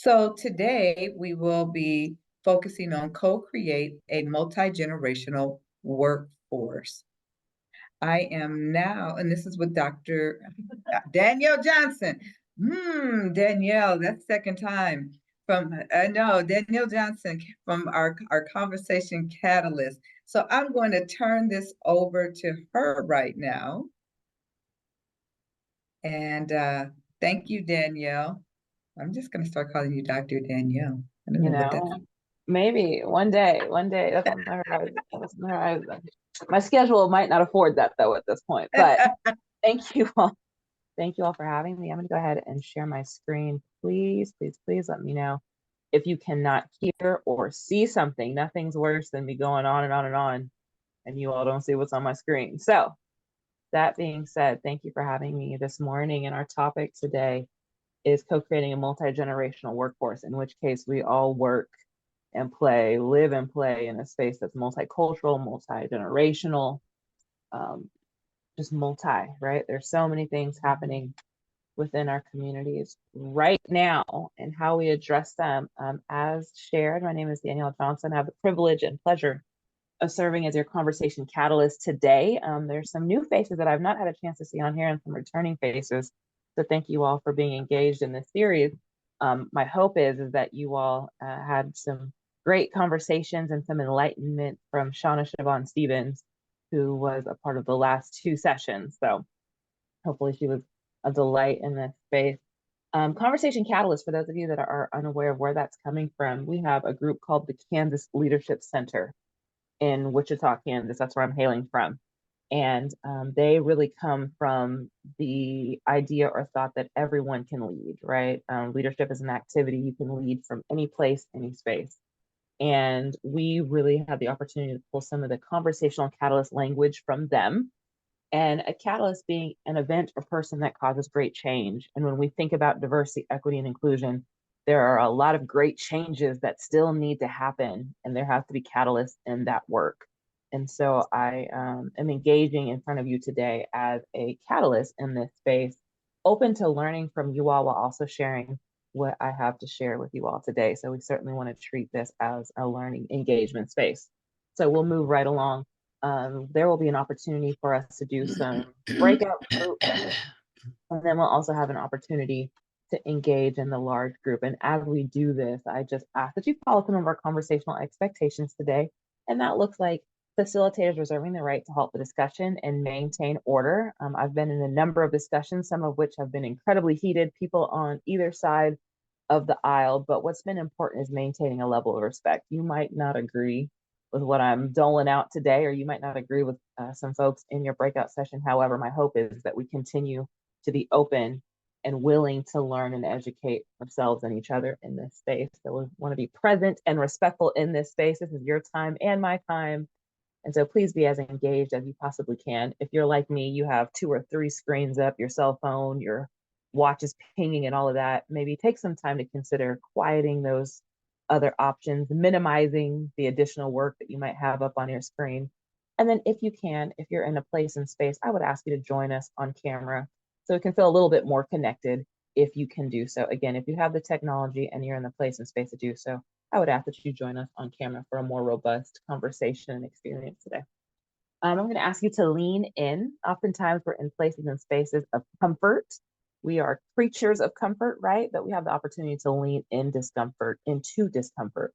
So today we will be focusing on co-create a multi-generational workforce. I am now, and this is with Dr. Danielle Johnson. Danielle, that's second time from, I know, Danielle Johnson from our conversation catalyst. So I'm going to turn this over to her right now. And thank you, Danielle. I'm just going to start calling you Dr. Danielle. I don't You know what that's. know, maybe one day that's on the horizon. That's on the horizon. My schedule might not afford that though at this point, but thank you all. Thank you all for having me. I'm going to go ahead and share my screen. Please, please, please let me know if you cannot hear or see something. Nothing's worse than me going on and on and on, and you all don't see what's on my screen. So that being said, thank you for having me this morning. And our topic today is co-creating a multi-generational workforce, in which case we all work and play, live and play in a space that's multicultural, multi-generational, just multi, right? There's so many things happening within our communities right now, and how we address them. As shared, my name is Danielle Johnson. I have the privilege and pleasure of serving as your conversation catalyst today. There's some new faces that I've not had a chance to see on here and some returning faces. So thank you all for being engaged in this series. My hope is that you all had some great conversations and some enlightenment from Shauna Siobhan Stevens, who was a part of the last two sessions. So hopefully she was a delight in this space. Conversation Catalyst, for those of you that are unaware of where that's coming from, we have a group called the Kansas Leadership Center in Wichita, Kansas. That's where I'm hailing from. And they really come from the idea or thought that everyone can lead, right? Leadership is an activity you can lead from any place, any space. And we really had the opportunity to pull some of the conversational catalyst language from them. And a catalyst being an event or person that causes great change. And when we think about diversity, equity, and inclusion, there are a lot of great changes that still need to happen, and there has to be catalysts in that work. And so I am engaging in front of you today as a catalyst in this space, open to learning from you all while also sharing what I have to share with you all today. So we certainly want to treat this as a learning engagement space. So we'll move right along. There will be an opportunity for us to do some breakout groups, and then we'll also have an opportunity to engage in the large group. And as we do this, I just ask that you follow some of our conversational expectations today. And that looks like facilitators reserving the right to halt the discussion and maintain order. I've been in a number of discussions, some of which have been incredibly heated, people on either side of the aisle. But what's been important is maintaining a level of respect. You might not agree with what I'm doling out today, or you might not agree with some folks in your breakout session. However, my hope is that we continue to be open and willing to learn and educate ourselves and each other in this space. So we want to be present and respectful in this space. This is your time and my time. And so please be as engaged as you possibly can. If you're like me, you have 2 or 3 screens up, your cell phone, your watch is pinging and all of that. Maybe take some time to consider quieting those other options, minimizing the additional work that you might have up on your screen. And then if you can, if you're in a place and space, I would ask you to join us on camera so it can feel a little bit more connected if you can do so. Again, if you have the technology and you're in the place and space to do so, I would ask that you join us on camera for a more robust conversation and experience today. I'm going to ask you to lean in. Oftentimes we're in places and spaces of comfort. We are creatures of comfort, right? But we have the opportunity to lean in discomfort, into discomfort,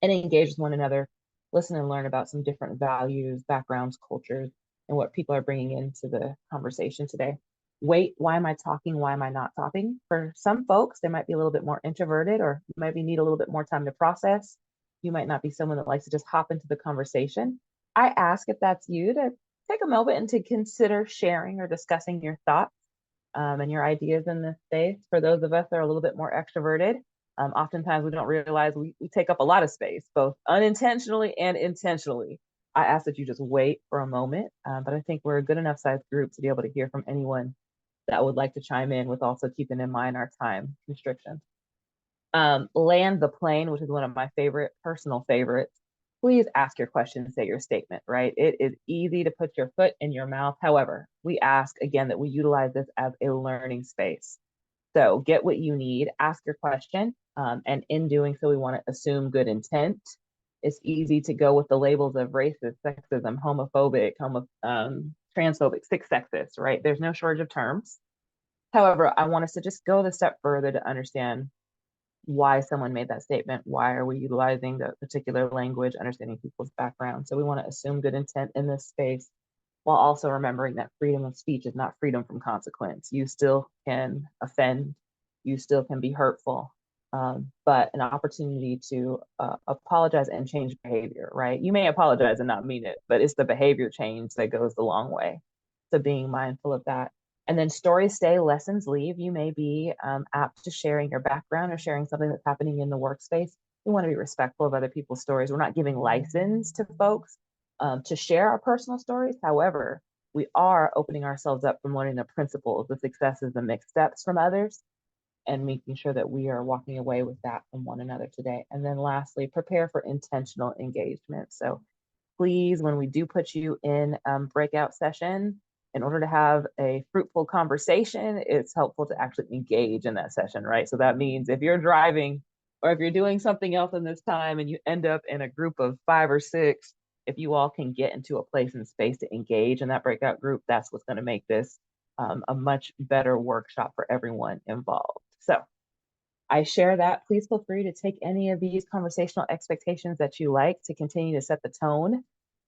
and engage with one another, listen and learn about some different values, backgrounds, cultures, and what people are bringing into the conversation today. Wait, why am I talking? Why am I not talking? For some folks, they might be a little bit more introverted, or maybe need a little bit more time to process. You might not be someone that likes to just hop into the conversation. I ask, if that's you, to take a moment and to consider sharing or discussing your thoughts and your ideas in this space. For those of us that are a little bit more extroverted, oftentimes we don't realize we take up a lot of space, both unintentionally and intentionally. I ask that you just wait for a moment, but I think we're a good enough sized group to be able to hear from anyone that would like to chime in, with also keeping in mind our time constrictions. Land the plane, which is one of my favorite, personal favorites. Please ask your question, say your statement, right? It is easy to put your foot in your mouth. However, we ask again that we utilize this as a learning space. So get what you need, ask your question, And in doing so, we want to assume good intent. It's easy to go with the labels of racist, sexism, homophobic, transphobic, sick, sexist, right? There's no shortage of terms. However, I want us to just go the step further to understand why someone made that statement. Why are we utilizing the particular language, understanding people's background? So we want to assume good intent in this space, while also remembering that freedom of speech is not freedom from consequence. You still can offend, you still can be hurtful, but an opportunity to apologize and change behavior, right? You may apologize and not mean it, but it's the behavior change that goes the long way. So being mindful of that. And then stories stay, lessons leave. You may be apt to sharing your background or sharing something that's happening in the workspace. We want to be respectful of other people's stories. We're not giving license to folks to share our personal stories. However, we are opening ourselves up from learning the principles, the successes, the mixed steps from others, and making sure that we are walking away with that from one another today. And then lastly, prepare for intentional engagement. So please, when we do put you in breakout session, in order to have a fruitful conversation, it's helpful to actually engage in that session, right? So that means if you're driving or if you're doing something else in this time and you end up in a group of 5 or 6, if you all can get into a place and space to engage in that breakout group, that's what's going to make this a much better workshop for everyone involved. So I share that. Please feel free to take any of these conversational expectations that you like to continue to set the tone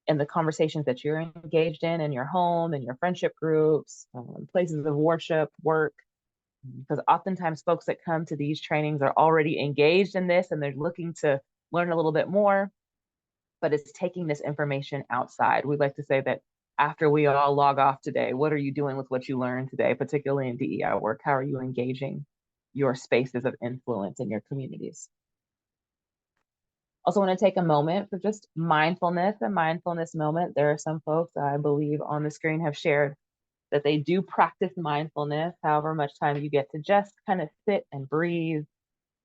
in the conversations that you're engaged in your home, in your friendship groups, places of worship, work. Because oftentimes folks that come to these trainings are already engaged in this and they're looking to learn a little bit more, but it's taking this information outside. We'd like to say that after we all log off today, what are you doing with what you learned today, particularly in DEI work? How are you engaging your spaces of influence in your communities? Also want to take a moment for just mindfulness, a mindfulness moment. There are some folks I believe on the screen have shared that they do practice mindfulness, however much time you get to just kind of sit and breathe,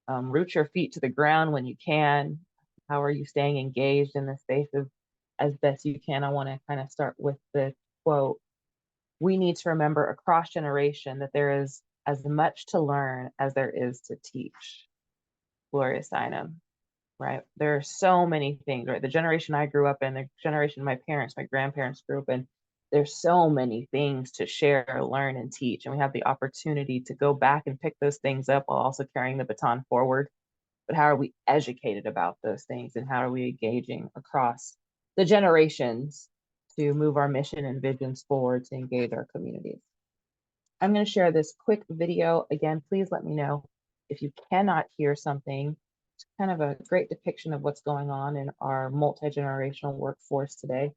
root your feet to the ground when you can. How are you staying engaged in the spaces as best you can? I want to kind of start with the quote. We need to remember across generation that there is as much to learn as there is to teach. Gloria Steinem, right? There are so many things, right? The generation I grew up in, the generation my parents, my grandparents grew up in, there's so many things to share, learn, and teach. And we have the opportunity to go back and pick those things up while also carrying the baton forward. But how are we educated about those things? And how are we engaging across the generations to move our mission and visions forward to engage our communities? I'm going to share this quick video. Again, please let me know if you cannot hear something. It's kind of a great depiction of what's going on in our multi-generational workforce today.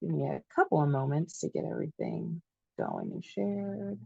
Give me a couple of moments to get everything going and shared.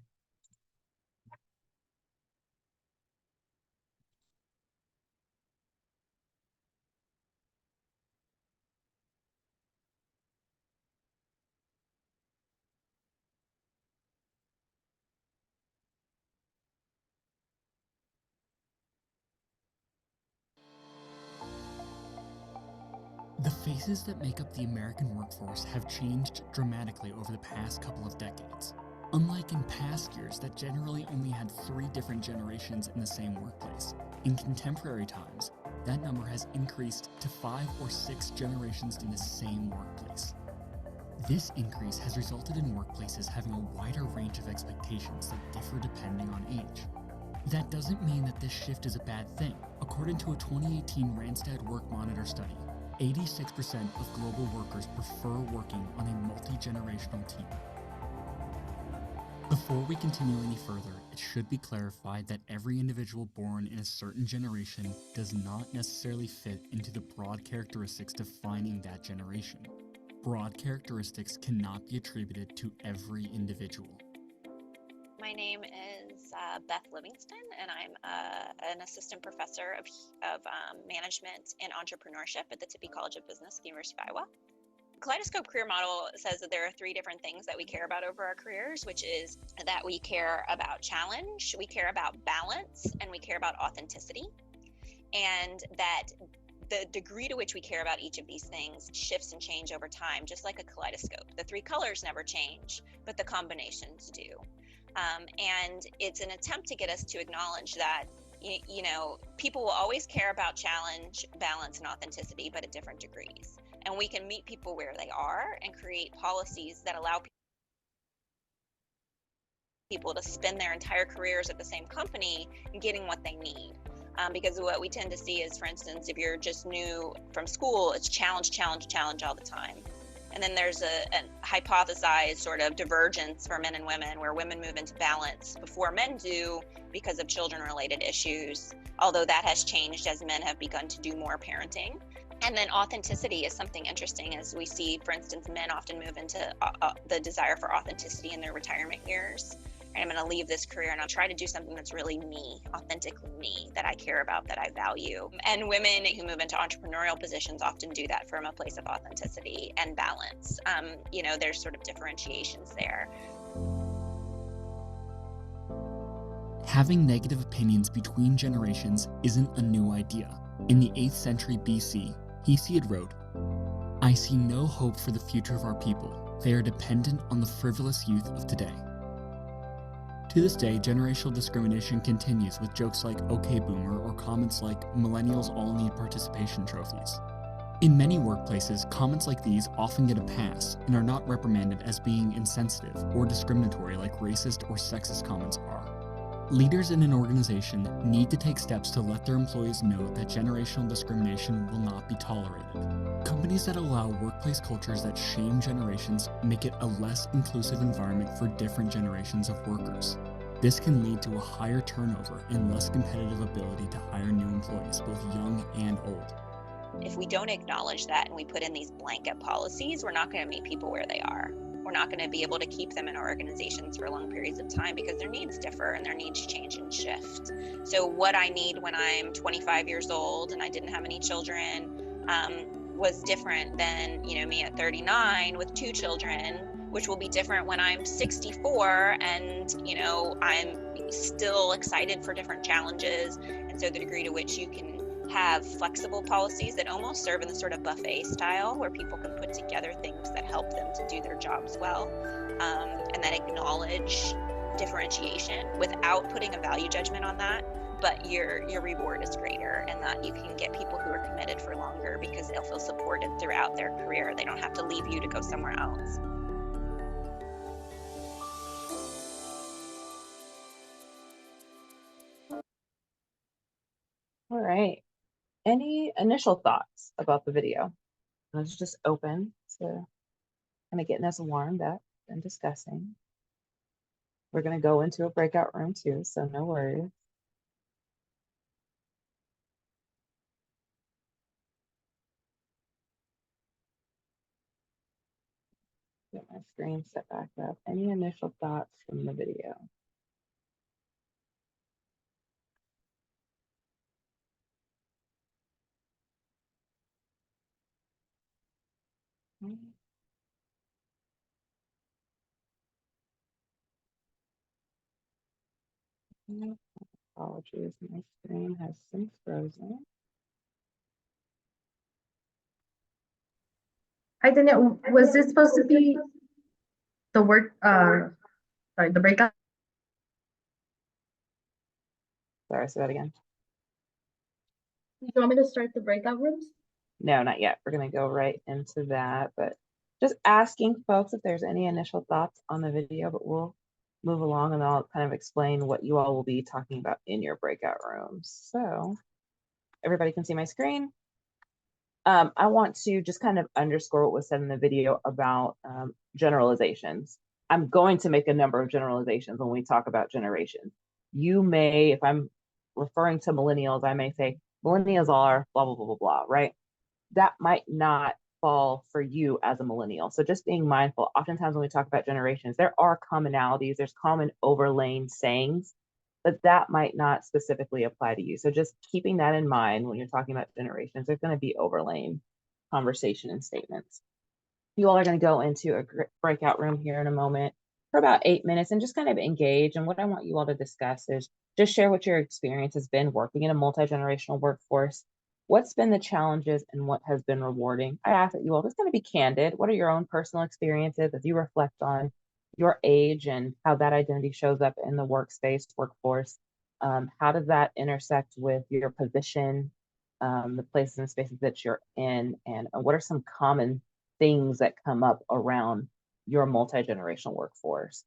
The faces that make up the American workforce have changed dramatically over the past couple of decades. Unlike in past years that generally only had 3 different generations in the same workplace, in contemporary times, that number has increased to 5 or 6 generations in the same workplace. This increase has resulted in workplaces having a wider range of expectations that differ depending on age. That doesn't mean that this shift is a bad thing. According to a 2018 Randstad Work Monitor study, 86% of global workers prefer working on a multi-generational team. Before we continue any further, it should be clarified that every individual born in a certain generation does not necessarily fit into the broad characteristics defining that generation. Broad characteristics cannot be attributed to every individual. My name is Beth Livingston, and I'm an assistant professor of management and entrepreneurship at the Tippie College of Business at the University of Iowa. Kaleidoscope Career Model says that there are 3 different things that we care about over our careers, which is that we care about challenge, we care about balance, and we care about authenticity. And that the degree to which we care about each of these things shifts and change over time, just like a kaleidoscope. The 3 colors never change, but the combinations do. And it's an attempt to get us to acknowledge that you know, people will always care about challenge, balance, and authenticity, but at different degrees. And we can meet people where they are and create policies that allow people to spend their entire careers at the same company and getting what they need. Because what we tend to see is, for instance, if you're just new from school, it's challenge, challenge, challenge all the time. And then there's a hypothesized sort of divergence for men and women, where women move into balance before men do because of children-related issues, although that has changed as men have begun to do more parenting. And then authenticity is something interesting, as we see, for instance, men often move into the desire for authenticity in their retirement years. I'm going to leave this career and I'll try to do something that's really me, authentically me, that I care about, that I value. And women who move into entrepreneurial positions often do that from a place of authenticity and balance. You know, there's sort of differentiations there. Having negative opinions between generations isn't a new idea. In the 8th century BC, Hesiod wrote, "I see no hope for the future of our people. They are dependent on the frivolous youth of today." To this day, generational discrimination continues with jokes like "Okay Boomer" or comments like "Millennials all need participation trophies." In many workplaces, comments like these often get a pass and are not reprimanded as being insensitive or discriminatory like racist or sexist comments are. Leaders in an organization need to take steps to let their employees know that generational discrimination will not be tolerated. Companies that allow workplace cultures that shame generations make it a less inclusive environment for different generations of workers. This can lead to a higher turnover and less competitive ability to hire new employees, both young and old. If we don't acknowledge that and we put in these blanket policies, we're not going to meet people where they are. We're not going to be able to keep them in our organizations for long periods of time because their needs differ and their needs change and shift. So what I need when I'm 25 years old and I didn't have any children was different than, you know, me at 39 with 2 children, which will be different when I'm 64 and, you know, I'm still excited for different challenges. And so the degree to which you can have flexible policies that almost serve in the sort of buffet style, where people can put together things that help them to do their jobs well, and that acknowledge differentiation without putting a value judgment on that, but your reward is greater, and that you can get people who are committed for longer because they'll feel supported throughout their career. They don't have to leave you to go somewhere else. All right. Any initial thoughts about the video? Let's just open to kind of getting us warmed up and discussing. We're going to go into a breakout room too, so no worries. Get my screen set back up. Any initial thoughts from the video? Apologies, my screen has since frozen. I didn't, was this supposed to be the work, sorry, the breakout? Sorry, say that again. Do you want me to start the breakout rooms? No, not yet. We're going to go right into that, but just asking folks if there's any initial thoughts on the video, but we'll move along and I'll kind of explain what you all will be talking about in your breakout rooms. So everybody can see my screen. I want to just kind of underscore what was said in the video about generalizations. I'm going to make a number of generalizations when we talk about generations. You may, if I'm referring to millennials, I may say millennials are blah, blah, blah, blah, blah, right? That might not fall for you as a millennial. So just being mindful, oftentimes when we talk about generations, there are commonalities, there's common overlaying sayings, but that might not specifically apply to you. So just keeping that in mind when you're talking about generations, there's going to be overlaying conversation and statements. You all are going to go into a breakout room here in a moment for about 8 minutes and just kind of engage. And what I want you all to discuss is just share what your experience has been working in a multi-generational workforce. What's been the challenges and what has been rewarding? I ask that you all just kind of be candid. What are your own personal experiences as you reflect on your age and how that identity shows up in the workspace, workforce? How does that intersect with your position, the places and spaces that you're in, and what are some common things that come up around your multi-generational workforce?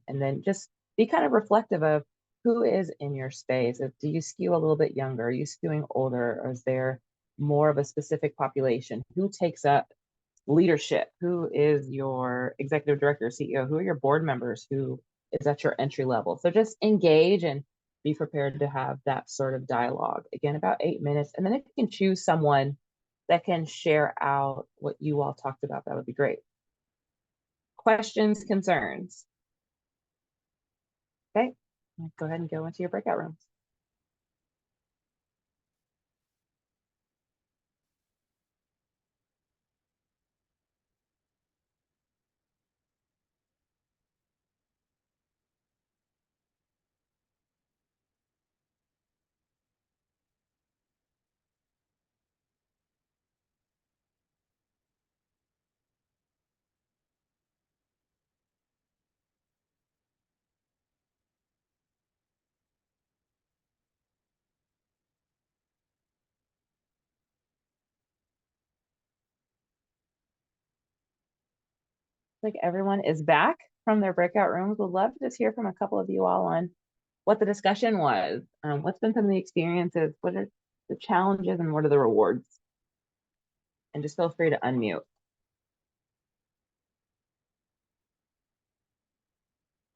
And then just be kind of reflective of who is in your space. Do you skew a little bit younger? Are you skewing older? Or is there more of a specific population? Who takes up leadership? Who is your executive director, CEO? Who are your board members? Who is at your entry level? So just engage and be prepared to have that sort of dialogue. Again, about 8 minutes. And then if you can choose someone that can share out what you all talked about, that would be great. Questions, concerns? Okay, go ahead and go into your breakout rooms. Like everyone is back from their breakout rooms. Would love to just hear from a couple of you all on what the discussion was. What's been some of the experiences? What are the challenges and what are the rewards? And just feel free to unmute.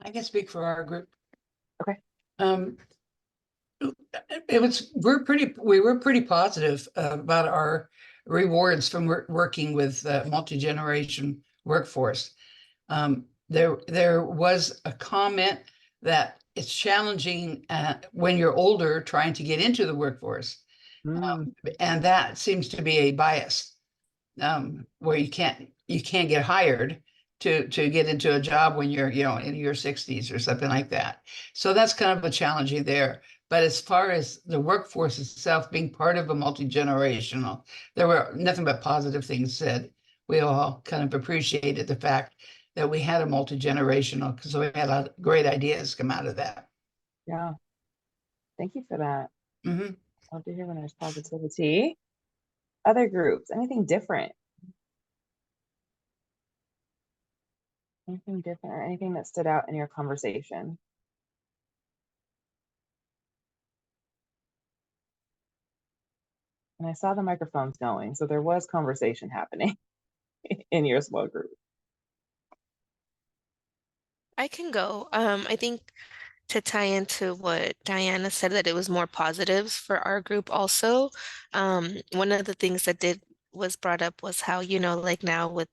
I can speak for our group. Okay. We were pretty positive about our rewards from working with multi-generation workforce. There was a comment that it's challenging when you're older trying to get into the workforce. And that seems to be a bias where you can't get hired to get into a job when you're in your 60s or something like that. So that's kind of a challenging there. But as far as the workforce itself being part of a multi-generational, there were nothing but positive things said. We all kind of appreciated the fact that we had a multi-generational because we had a lot of great ideas come out of that. Yeah. Thank you for that. Mm-hmm. Love to hear when there's positivity. Other groups, anything different? Anything different or anything that stood out in your conversation? And I saw the microphones going, so there was conversation happening in your small group. I can go. I think to tie into what Diana said, that it was more positives for our group also. One of the things that was brought up was how, like now with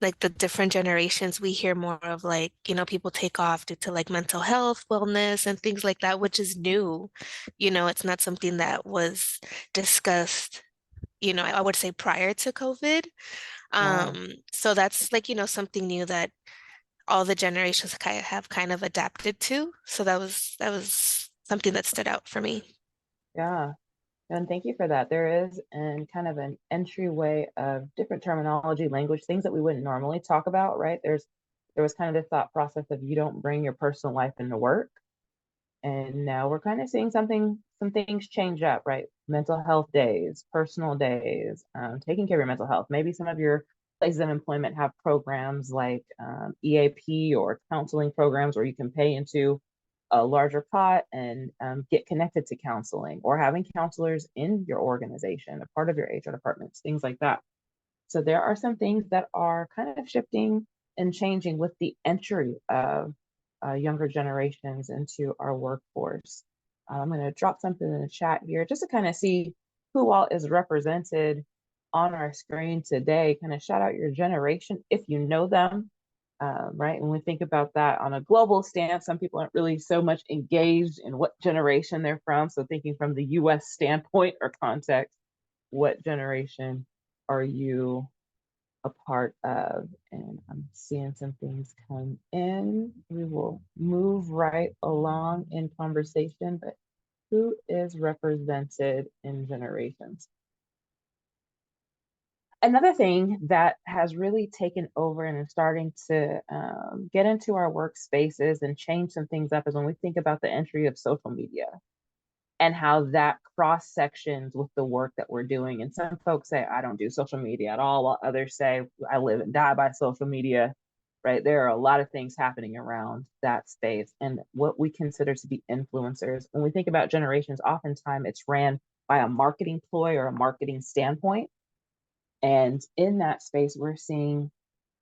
like the different generations, we hear more of like, people take off due to like mental health, wellness, and things like that, which is new. It's not something that was discussed, I would say prior to COVID. So that's like, something new that all the generations have kind of adapted to. So that was something that stood out for me. Yeah. And thank you for that. There is kind of an entryway of different terminology, language, things that we wouldn't normally talk about, right? There was kind of the thought process of you don't bring your personal life into work. And now we're kind of seeing some things change up, right? Mental health days, personal days, taking care of your mental health. Maybe some of your places of employment have programs like EAP or counseling programs where you can pay into a larger pot and get connected to counseling, or having counselors in your organization, a part of your HR departments, things like that. So there are some things that are kind of shifting and changing with the entry of younger generations into our workforce. I'm going to drop something in the chat here just to kind of see who all is represented on our screen today. Kind of shout out your generation if you know them. Right? When we think about that on a global stance, some people aren't really so much engaged in what generation they're from. So thinking from the US standpoint or context, what generation are you a part of? And I'm seeing some things come in. We will move right along in conversation, but who is represented in generations? Another thing that has really taken over and is starting to get into our workspaces and change some things up is when we think about the entry of social media and how that cross sections with the work that we're doing. And some folks say, I don't do social media at all, while others say, I live and die by social media, right? There are a lot of things happening around that space. And what we consider to be influencers, when we think about generations, oftentimes it's ran by a marketing ploy or a marketing standpoint. And in that space, we're seeing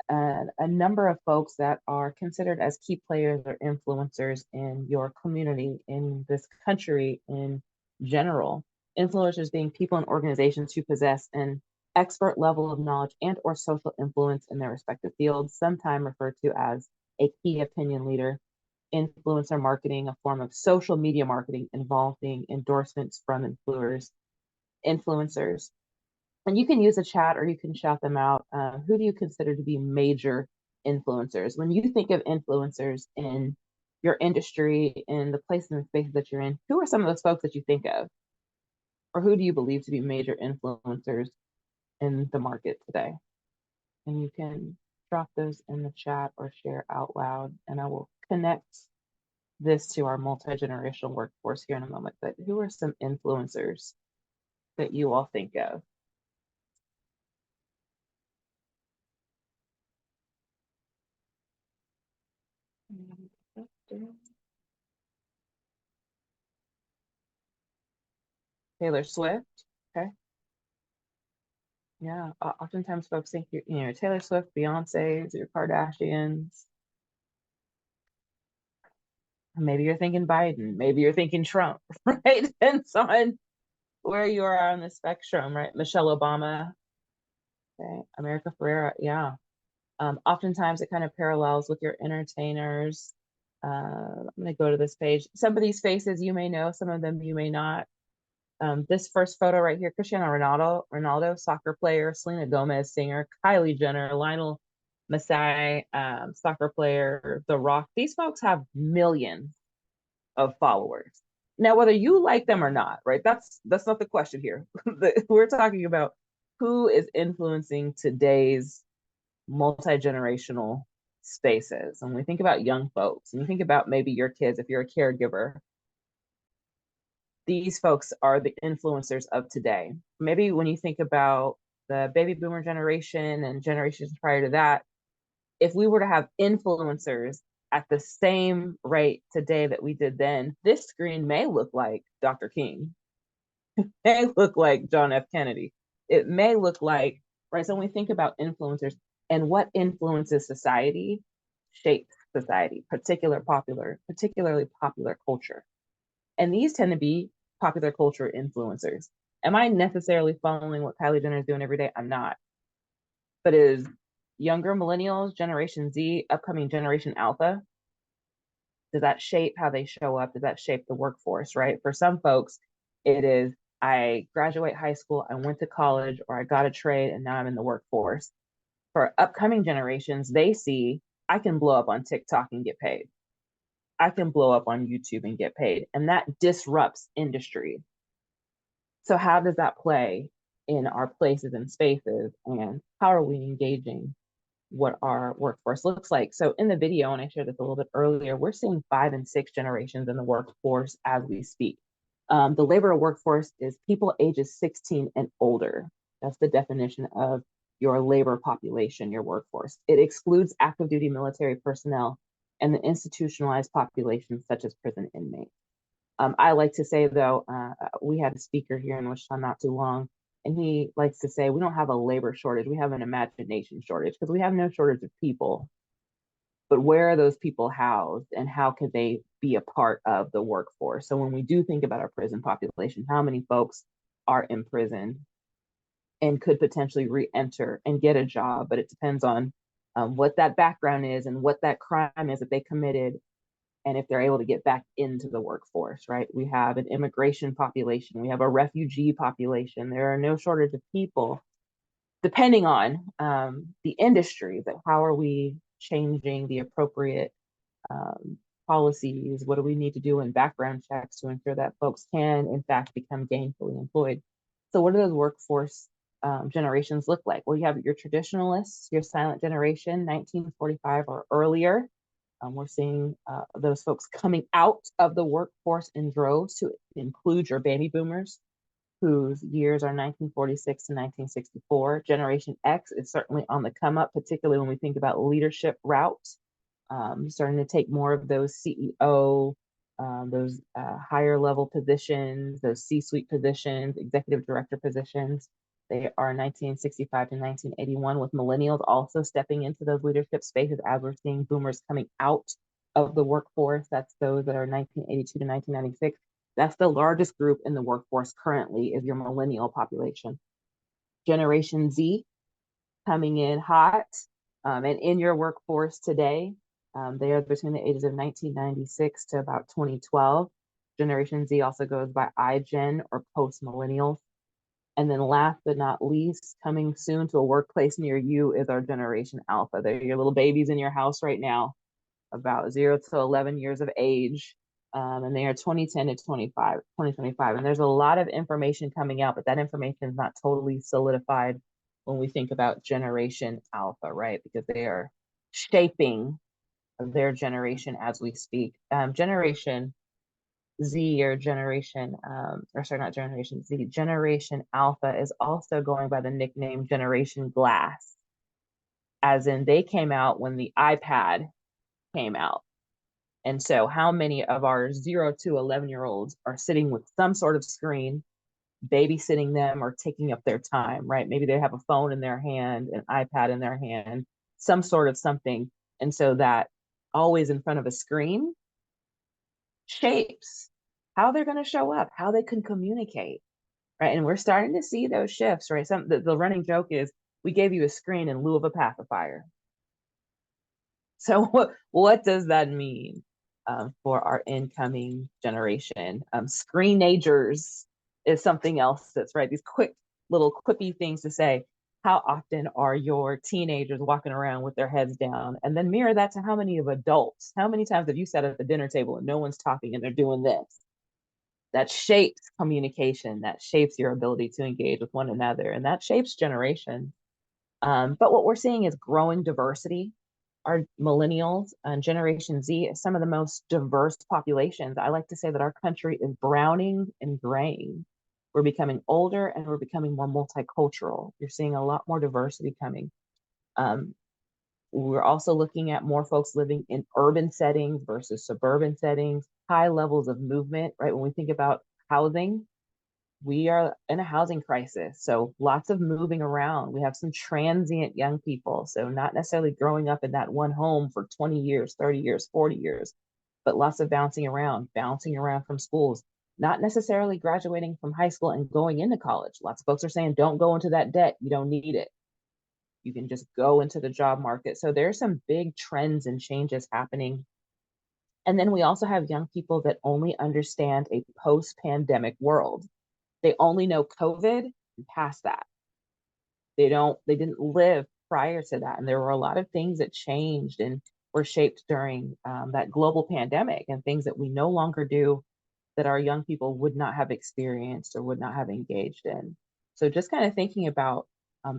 a number of folks that are considered as key players or influencers in your community, in this country in general. Influencers being people and organizations who possess an expert level of knowledge and or social influence in their respective fields, sometimes referred to as a key opinion leader. Influencer marketing, a form of social media marketing involving endorsements from influencers. And you can use a chat or you can shout them out. Who do you consider to be major influencers? When you think of influencers in your industry, in the places and spaces that you're in, who are some of those folks that you think of? Or who do you believe to be major influencers in the market today? And you can drop those in the chat or share out loud, and I will connect this to our multi-generational workforce here in a moment. But who are some influencers that you all think of? Taylor Swift. Okay. Yeah. Oftentimes folks think you're Taylor Swift, Beyonce's, your Kardashians. Maybe you're thinking Biden. Maybe you're thinking Trump, right? Depends on where you are on the spectrum, right? Michelle Obama. Okay. America Ferrera. Yeah. Oftentimes it kind of parallels with your entertainers. I'm going to go to this page. Some of these faces you may know, some of them you may not. This first photo right here, Cristiano Ronaldo, soccer player, Selena Gomez, singer, Kylie Jenner, Lionel Messi, soccer player, The Rock. These folks have millions of followers. Now, whether you like them or not, right? That's not the question here. We're talking about who is influencing today's multi-generational spaces. When we think about young folks, and you think about maybe your kids, if you're a caregiver, these folks are the influencers of today. Maybe when you think about the baby boomer generation and generations prior to that, if we were to have influencers at the same rate today that we did then, this screen may look like Dr. King, may look like John F. Kennedy. It may look like, right? So when we think about influencers and what influences society, shapes society, particularly popular culture. And these tend to be popular culture influencers. Am I necessarily following what Kylie Jenner is doing every day? I'm not. But is younger millennials, Generation Z, upcoming Generation Alpha, does that shape how they show up? Does that shape the workforce, right? For some folks, it is, I graduate high school, I went to college, or I got a trade, and now I'm in the workforce. For upcoming generations, they see, I can blow up on TikTok and get paid. I can blow up on YouTube and get paid. And that disrupts industry. So how does that play in our places and spaces? And how are we engaging what our workforce looks like? So in the video, and I shared this a little bit earlier, we're seeing 5 and 6 generations in the workforce as we speak. The labor workforce is people ages 16 and older. That's the definition of your labor population, your workforce. It excludes active duty military personnel and the institutionalized populations such as prison inmates. I like to say, though, we had a speaker here in Wichita not too long, and he likes to say, we don't have a labor shortage, we have an imagination shortage, because we have no shortage of people. But where are those people housed, and how can they be a part of the workforce? So when we do think about our prison population, how many folks are imprisoned and could potentially re-enter and get a job? But it depends on what that background is and what that crime is that they committed, and if they're able to get back into the workforce, right? We have an immigration population, we have a refugee population. There are no shortage of people, depending on the industry, but how are we changing the appropriate policies? What do we need to do in background checks to ensure that folks can, in fact, become gainfully employed? So what are those workforce generations look like? Well, you have your traditionalists, your silent generation, 1945 or earlier. We're seeing those folks coming out of the workforce in droves, to include your baby boomers, whose years are 1946 to 1964. Generation X is certainly on the come up, particularly when we think about leadership routes, starting to take more of those CEO, those higher level positions, those C-suite positions, executive director positions. They are 1965 to 1981, with millennials also stepping into those leadership spaces as we're seeing boomers coming out of the workforce. That's those that are 1982 to 1996. That's the largest group in the workforce currently, is your millennial population. Generation Z coming in hot, and in your workforce today. They are between the ages of 1996 to about 2012. Generation Z also goes by iGen or post-millennials. And then last but not least, coming soon to a workplace near you is our Generation Alpha. They're your little babies in your house right now, about 0 to 11 years of age. And they are 2010 to 2025. And there's a lot of information coming out, but that information is not totally solidified when we think about Generation Alpha, right? Because they are shaping their generation as we speak. Generation Z or Generation, or sorry, not Generation Z, Generation Alpha is also going by the nickname Generation Glass, as in they came out when the iPad came out. And so how many of our 0 to 11-year-olds are sitting with some sort of screen, babysitting them or taking up their time, right? Maybe they have a phone in their hand, an iPad in their hand, some sort of something. And so that always in front of a screen shapes how they're going to show up, how they can communicate, right? And we're starting to see those shifts, right? The running joke is, we gave you a screen in lieu of a pacifier. So what does that mean for our incoming generation? Screenagers is something else that's right. These quick little quippy things to say. How often are your teenagers walking around with their heads down? And then mirror that to how many of adults. How many times have you sat at the dinner table and no one's talking and they're doing this? That shapes communication, that shapes your ability to engage with one another, and that shapes generation. But what we're seeing is growing diversity. Our millennials and Generation Z is some of the most diverse populations. I like to say that our country is browning and graying. We're becoming older and we're becoming more multicultural. You're seeing a lot more diversity coming. We're also looking at more folks living in urban settings versus suburban settings, high levels of movement, right? When we think about housing, we are in a housing crisis. So lots of moving around. We have some transient young people. So not necessarily growing up in that one home for 20 years, 30 years, 40 years, but lots of bouncing around from schools, not necessarily graduating from high school and going into college. Lots of folks are saying, don't go into that debt. You don't need it. You can just go into the job market. So there's some big trends and changes happening. And then we also have young people that only understand a post-pandemic world. They only know COVID and past that. They didn't live prior to that. And there were a lot of things that changed and were shaped during that global pandemic, and things that we no longer do that our young people would not have experienced or would not have engaged in. So just kind of thinking about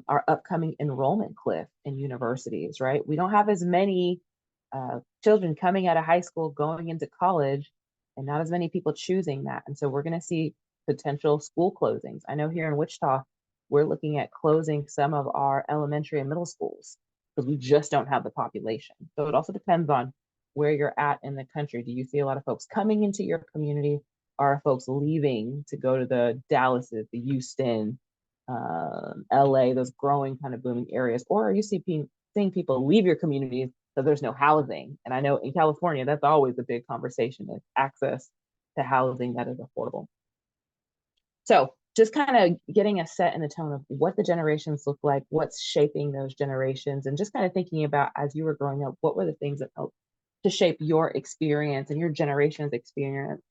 our upcoming enrollment cliff in universities, right? We don't have as many children coming out of high school going into college, and not as many people choosing that. And so we're going to see potential school closings. I know here in Wichita, we're looking at closing some of our elementary and middle schools because we just don't have the population. So it also depends on where you're at in the country. Do you see a lot of folks coming into your community? Are folks leaving to go to the Dallases, the Houston, LA, those growing kind of booming areas? Or are you seeing people leave your communities because there's no housing? And I know in California, that's always a big conversation, is access to housing that is affordable. So just kind of getting a set in the tone of what the generations look like, what's shaping those generations, and just kind of thinking about, as you were growing up, what were the things that helped to shape your experience and your generation's experience.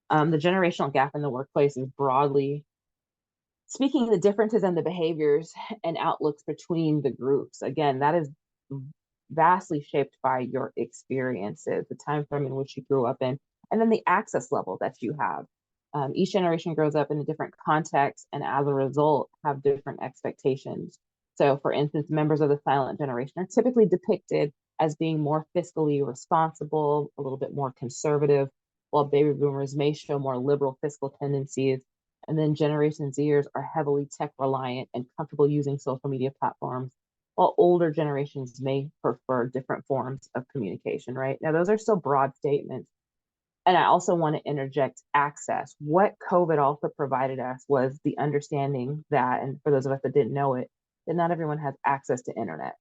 The generational gap in the workplace is broadly speaking the differences in the behaviors and outlooks between the groups. Again, that is vastly shaped by your experiences, the time frame in which you grew up in, and then the access level that you have. Each generation grows up in a different context and as a result have different expectations. So for instance, members of the silent generation are typically depicted as being more fiscally responsible, a little bit more conservative, while baby boomers may show more liberal fiscal tendencies. And then Generation Zers are heavily tech reliant and comfortable using social media platforms, while older generations may prefer different forms of communication, right? Now, those are still broad statements. And I also want to interject access. What COVID also provided us was the understanding that, and for those of us that didn't know it, that not everyone has access to internet.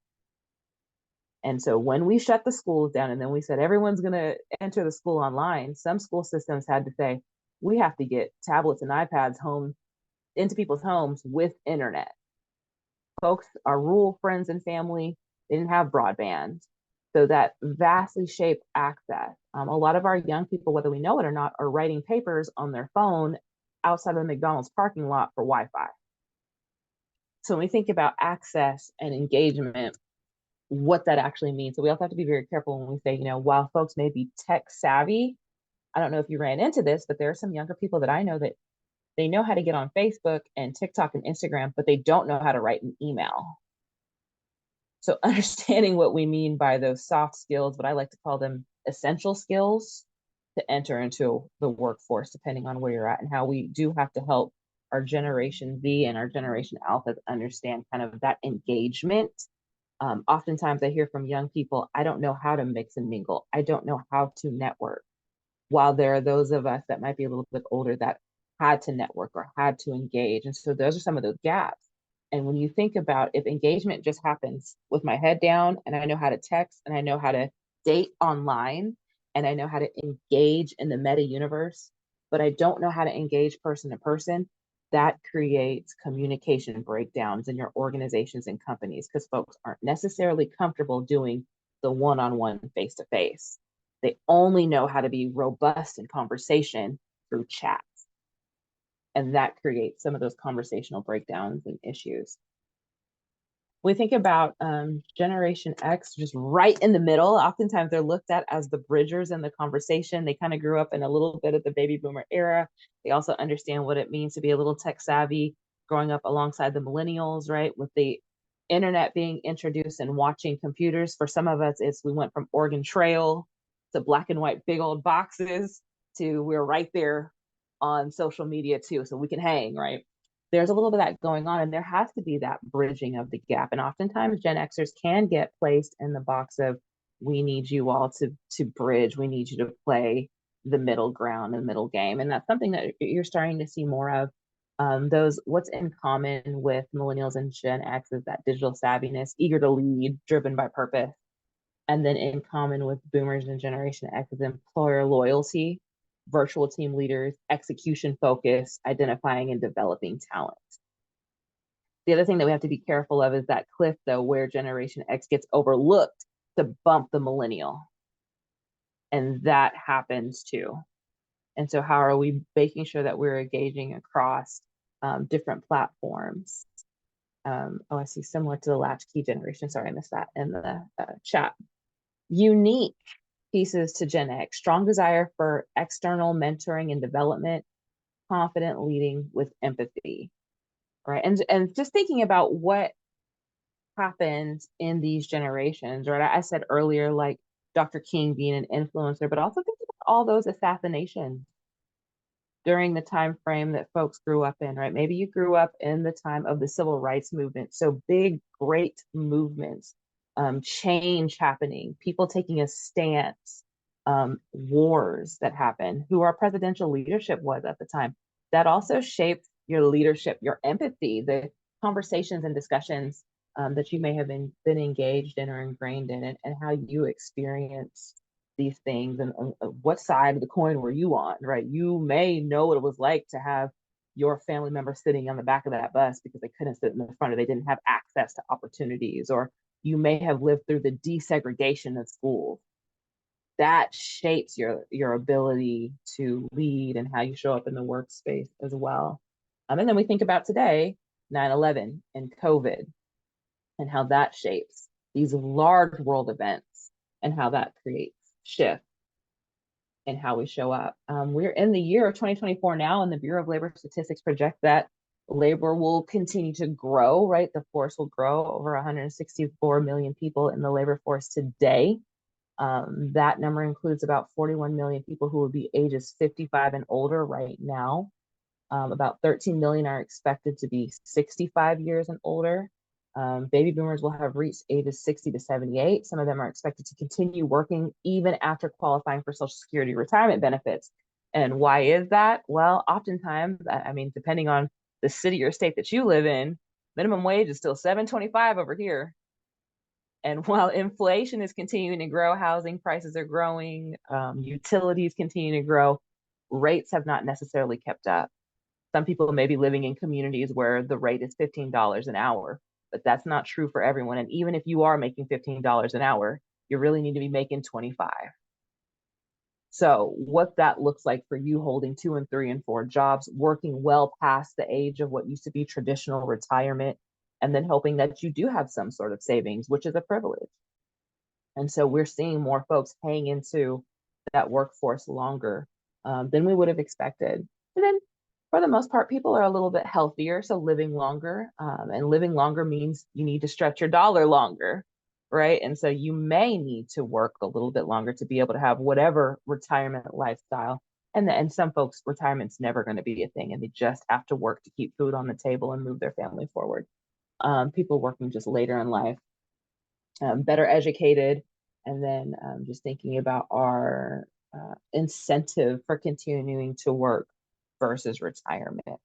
And so when we shut the schools down and then we said everyone's going to enter the school online, some school systems had to say, we have to get tablets and iPads home into people's homes with internet. Folks, our rural friends and family, they didn't have broadband. So that vastly shaped access. A lot of our young people, whether we know it or not, are writing papers on their phone outside of the McDonald's parking lot for Wi-Fi. So when we think about access and engagement, what that actually means. So we also have to be very careful when we say, while folks may be tech savvy, I don't know if you ran into this, but there are some younger people that I know that they know how to get on Facebook and TikTok and Instagram, but they don't know how to write an email. So understanding what we mean by those soft skills, what I like to call them essential skills to enter into the workforce, depending on where you're at, and how we do have to help our Generation Z and our Generation Alpha understand kind of that engagement. Oftentimes I hear from young people, I don't know how to mix and mingle. I don't know how to network. While there are those of us that might be a little bit older that had to network or had to engage. And so those are some of those gaps. And when you think about if engagement just happens with my head down and I know how to text and I know how to date online and I know how to engage in the meta universe, but I don't know how to engage person to person, that creates communication breakdowns in your organizations and companies because folks aren't necessarily comfortable doing the one-on-one face-to-face. They only know how to be robust in conversation through chat. And that creates some of those conversational breakdowns and issues. We think about Generation X just right in the middle. Oftentimes they're looked at as the bridgers in the conversation. They kind of grew up in a little bit of the baby boomer era. They also understand what it means to be a little tech savvy, growing up alongside the millennials, right? With the internet being introduced and watching computers. For some of us, we went from Oregon Trail to black and white big old boxes to we're right there on social media too, so we can hang, right? There's a little bit of that going on, and there has to be that bridging of the gap. And oftentimes Gen Xers can get placed in the box of, we need you all to bridge, we need you to play the middle ground and middle game. And that's something that you're starting to see more of. What's in common with millennials and Gen X is that digital savviness, eager to lead, driven by purpose. And then in common with boomers and Generation X is employer loyalty, virtual team leaders, execution focus, identifying and developing talent. The other thing that we have to be careful of is that cliff, though, where Generation X gets overlooked to bump the millennial. And that happens too. And so how are we making sure that we're engaging across different platforms? I see similar to the latchkey generation. Sorry, I missed that in the chat. Unique pieces to Gen X, strong desire for external mentoring and development, confident leading with empathy, right? And just thinking about what happens in these generations, right? I said earlier, like Dr. King being an influencer, but also thinking about all those assassinations during the time frame that folks grew up in, right? Maybe you grew up in the time of the civil rights movement. So big, great movements, change happening, people taking a stance, wars that happen, who our presidential leadership was at the time. That also shaped your leadership, your empathy, the conversations and discussions that you may have been engaged in or ingrained in, and how you experience these things and what side of the coin were you on, right? You may know what it was like to have your family member sitting on the back of that bus because they couldn't sit in the front or they didn't have access to opportunities, or you may have lived through the desegregation of schools. That shapes your ability to lead and how you show up in the workspace as well. And then we think about today, 9/11 and COVID, and how that shapes these large world events and how that creates shift. in how we show up. We're in the year of 2024 now, and the Bureau of Labor Statistics project that labor will continue to grow, right? The force will grow over 164 million people in the labor force today. That number includes about 41 million people who will be ages 55 and older right now. About 13 million are expected to be 65 years and older. Baby boomers will have reached ages 60 to 78. Some of them are expected to continue working even after qualifying for Social Security retirement benefits. And why is that? Well, oftentimes, I mean, depending on the city or state that you live in, minimum wage is still $7.25 over here. And while inflation is continuing to grow, housing prices are growing, utilities continue to grow, rates have not necessarily kept up. Some people may be living in communities where the rate is $15 an hour, but that's not true for everyone. And even if you are making $15 an hour, you really need to be making 25. So what that looks like for you holding 2 and 3 and 4 jobs, working well past the age of what used to be traditional retirement, and then hoping that you do have some sort of savings, which is a privilege. And so we're seeing more folks hang into that workforce longer than we would have expected. And then for the most part, people are a little bit healthier, so living longer. And living longer means you need to stretch your dollar longer, right? And so you may need to work a little bit longer to be able to have whatever retirement lifestyle. And some folks, retirement's never going to be a thing, and they just have to work to keep food on the table and move their family forward. People working just later in life, better educated, and then just thinking about our incentive for continuing to work versus retirement.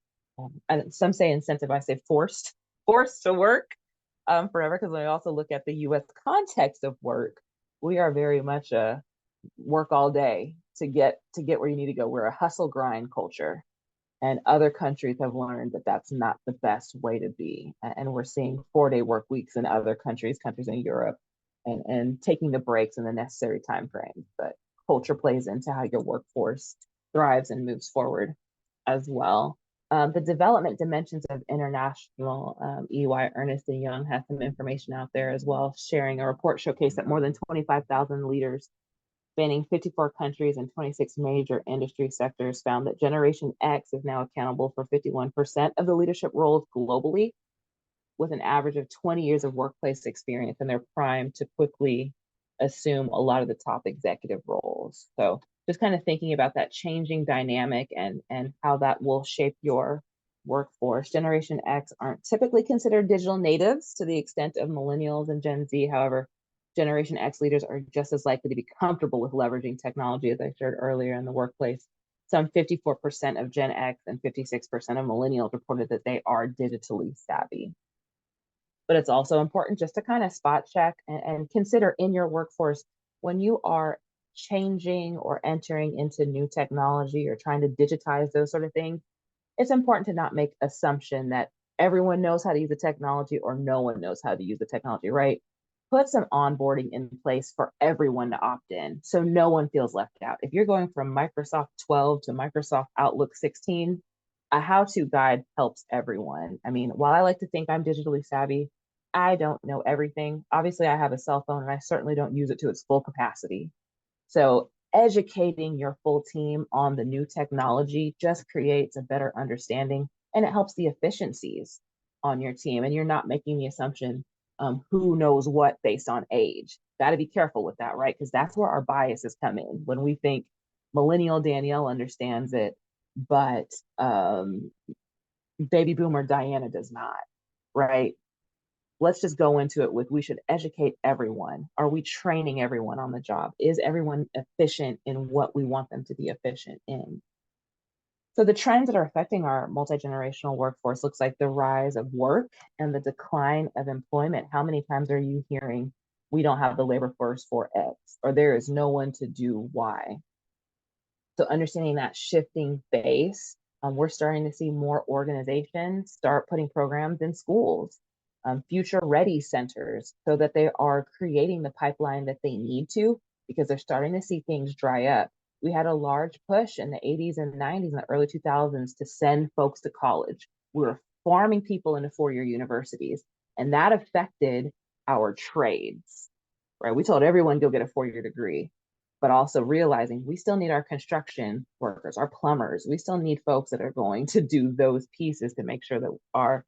And some say incentive, I say forced to work forever, because when I also look at the US context of work, we are very much a work all day to get where you need to go. We're a hustle grind culture. And other countries have learned that that's not the best way to be. And we're seeing 4-day work weeks in other countries in Europe, and taking the breaks and the necessary time frames. But culture plays into how your workforce thrives and moves forward as well. The development dimensions of international EY, Ernst & Young has some information out there as well, sharing a report showcased that more than 25,000 leaders spanning 54 countries and 26 major industry sectors found that Generation X is now accountable for 51% of the leadership roles globally, with an average of 20 years of workplace experience, and they're primed to quickly assume a lot of the top executive roles. So just kind of thinking about that changing dynamic and how that will shape your workforce. Generation X aren't typically considered digital natives to the extent of millennials and Gen Z. However, Generation X leaders are just as likely to be comfortable with leveraging technology, as I shared earlier, in the workplace. Some 54% of Gen X and 56% of millennials reported that they are digitally savvy. But it's also important just to kind of spot check and consider in your workforce, when you are changing or entering into new technology or trying to digitize those sort of things, it's important to not make assumption that everyone knows how to use the technology or no one knows how to use the technology, right? Put some onboarding in place for everyone to opt in so no one feels left out. If you're going from Microsoft 12 to Microsoft Outlook 16, a how-to guide helps everyone. I mean, while I like to think I'm digitally savvy, I don't know everything. Obviously, I have a cell phone and I certainly don't use it to its full capacity. So educating your full team on the new technology just creates a better understanding, and it helps the efficiencies on your team. And you're not making the assumption who knows what based on age. Got to be careful with that, right? Because that's where our biases come in when we think millennial Danielle understands it, but baby boomer Diana does not, right? Let's just go into it with, we should educate everyone. Are we training everyone on the job? Is everyone efficient in what we want them to be efficient in? So the trends that are affecting our multi-generational workforce looks like the rise of work and the decline of employment. How many times are you hearing, we don't have the labor force for X, or there is no one to do Y? So understanding that shifting base, we're starting to see more organizations start putting programs in schools, future ready centers, so that they are creating the pipeline that they need to, because they're starting to see things dry up. We had a large push in the 80s and 90s and the early 2000s to send folks to college. We were farming people into four-year universities, and that affected our trades, right? We told everyone, go get a four-year degree. but also realizing we still need our construction workers, our plumbers. We still need folks that are going to do those pieces to make sure that our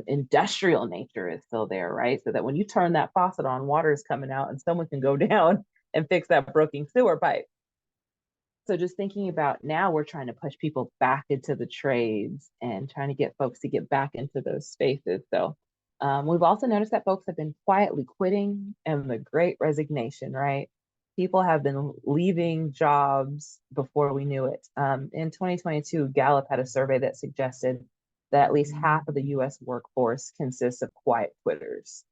industrial nature is still there, right? So that when you turn that faucet on, water is coming out and someone can go down and fix that broken sewer pipe. So just thinking about now, we're trying to push people back into the trades and trying to get folks to get back into those spaces. So we've also noticed that folks have been quietly quitting and the great resignation, right? People have been leaving jobs before we knew it. In 2022, Gallup had a survey that suggested that at least half of the US workforce consists of quiet quitters,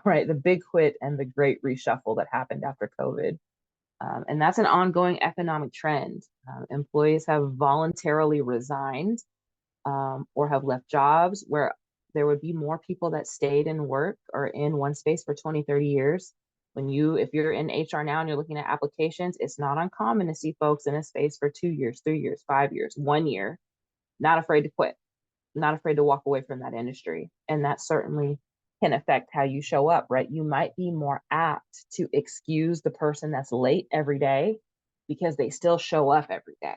right? The big quit and the great reshuffle that happened after COVID. And that's an ongoing economic trend. Employees have voluntarily resigned or have left jobs where there would be more people that stayed in work or in one space for 20, 30 years. If you're in HR now and you're looking at applications, it's not uncommon to see folks in a space for 2 years, 3 years, 5 years, 1 year, not afraid to quit, not afraid to walk away from that industry. And that certainly can affect how you show up, right? You might be more apt to excuse the person that's late every day because they still show up every day.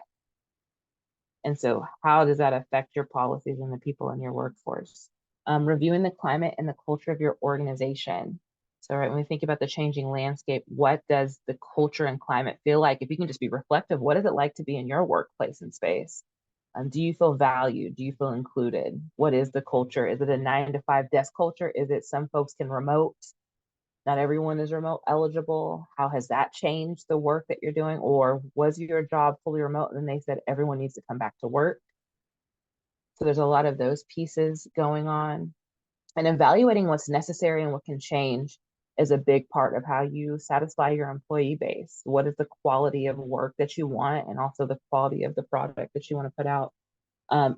And so how does that affect your policies and the people in your workforce? Reviewing the climate and the culture of your organization. So, right, when we think about the changing landscape, what does the culture and climate feel like? If you can just be reflective, what is it like to be in your workplace and space? Do you feel valued? Do you feel included? What is the culture? Is it a 9-to-5 desk culture? Is it some folks can remote? Not everyone is remote eligible. How has that changed the work that you're doing? Or was your job fully remote and then they said everyone needs to come back to work? So there's a lot of those pieces going on. And evaluating what's necessary and what can change is a big part of how you satisfy your employee base. What is the quality of work that you want, and also the quality of the product that you want to put out?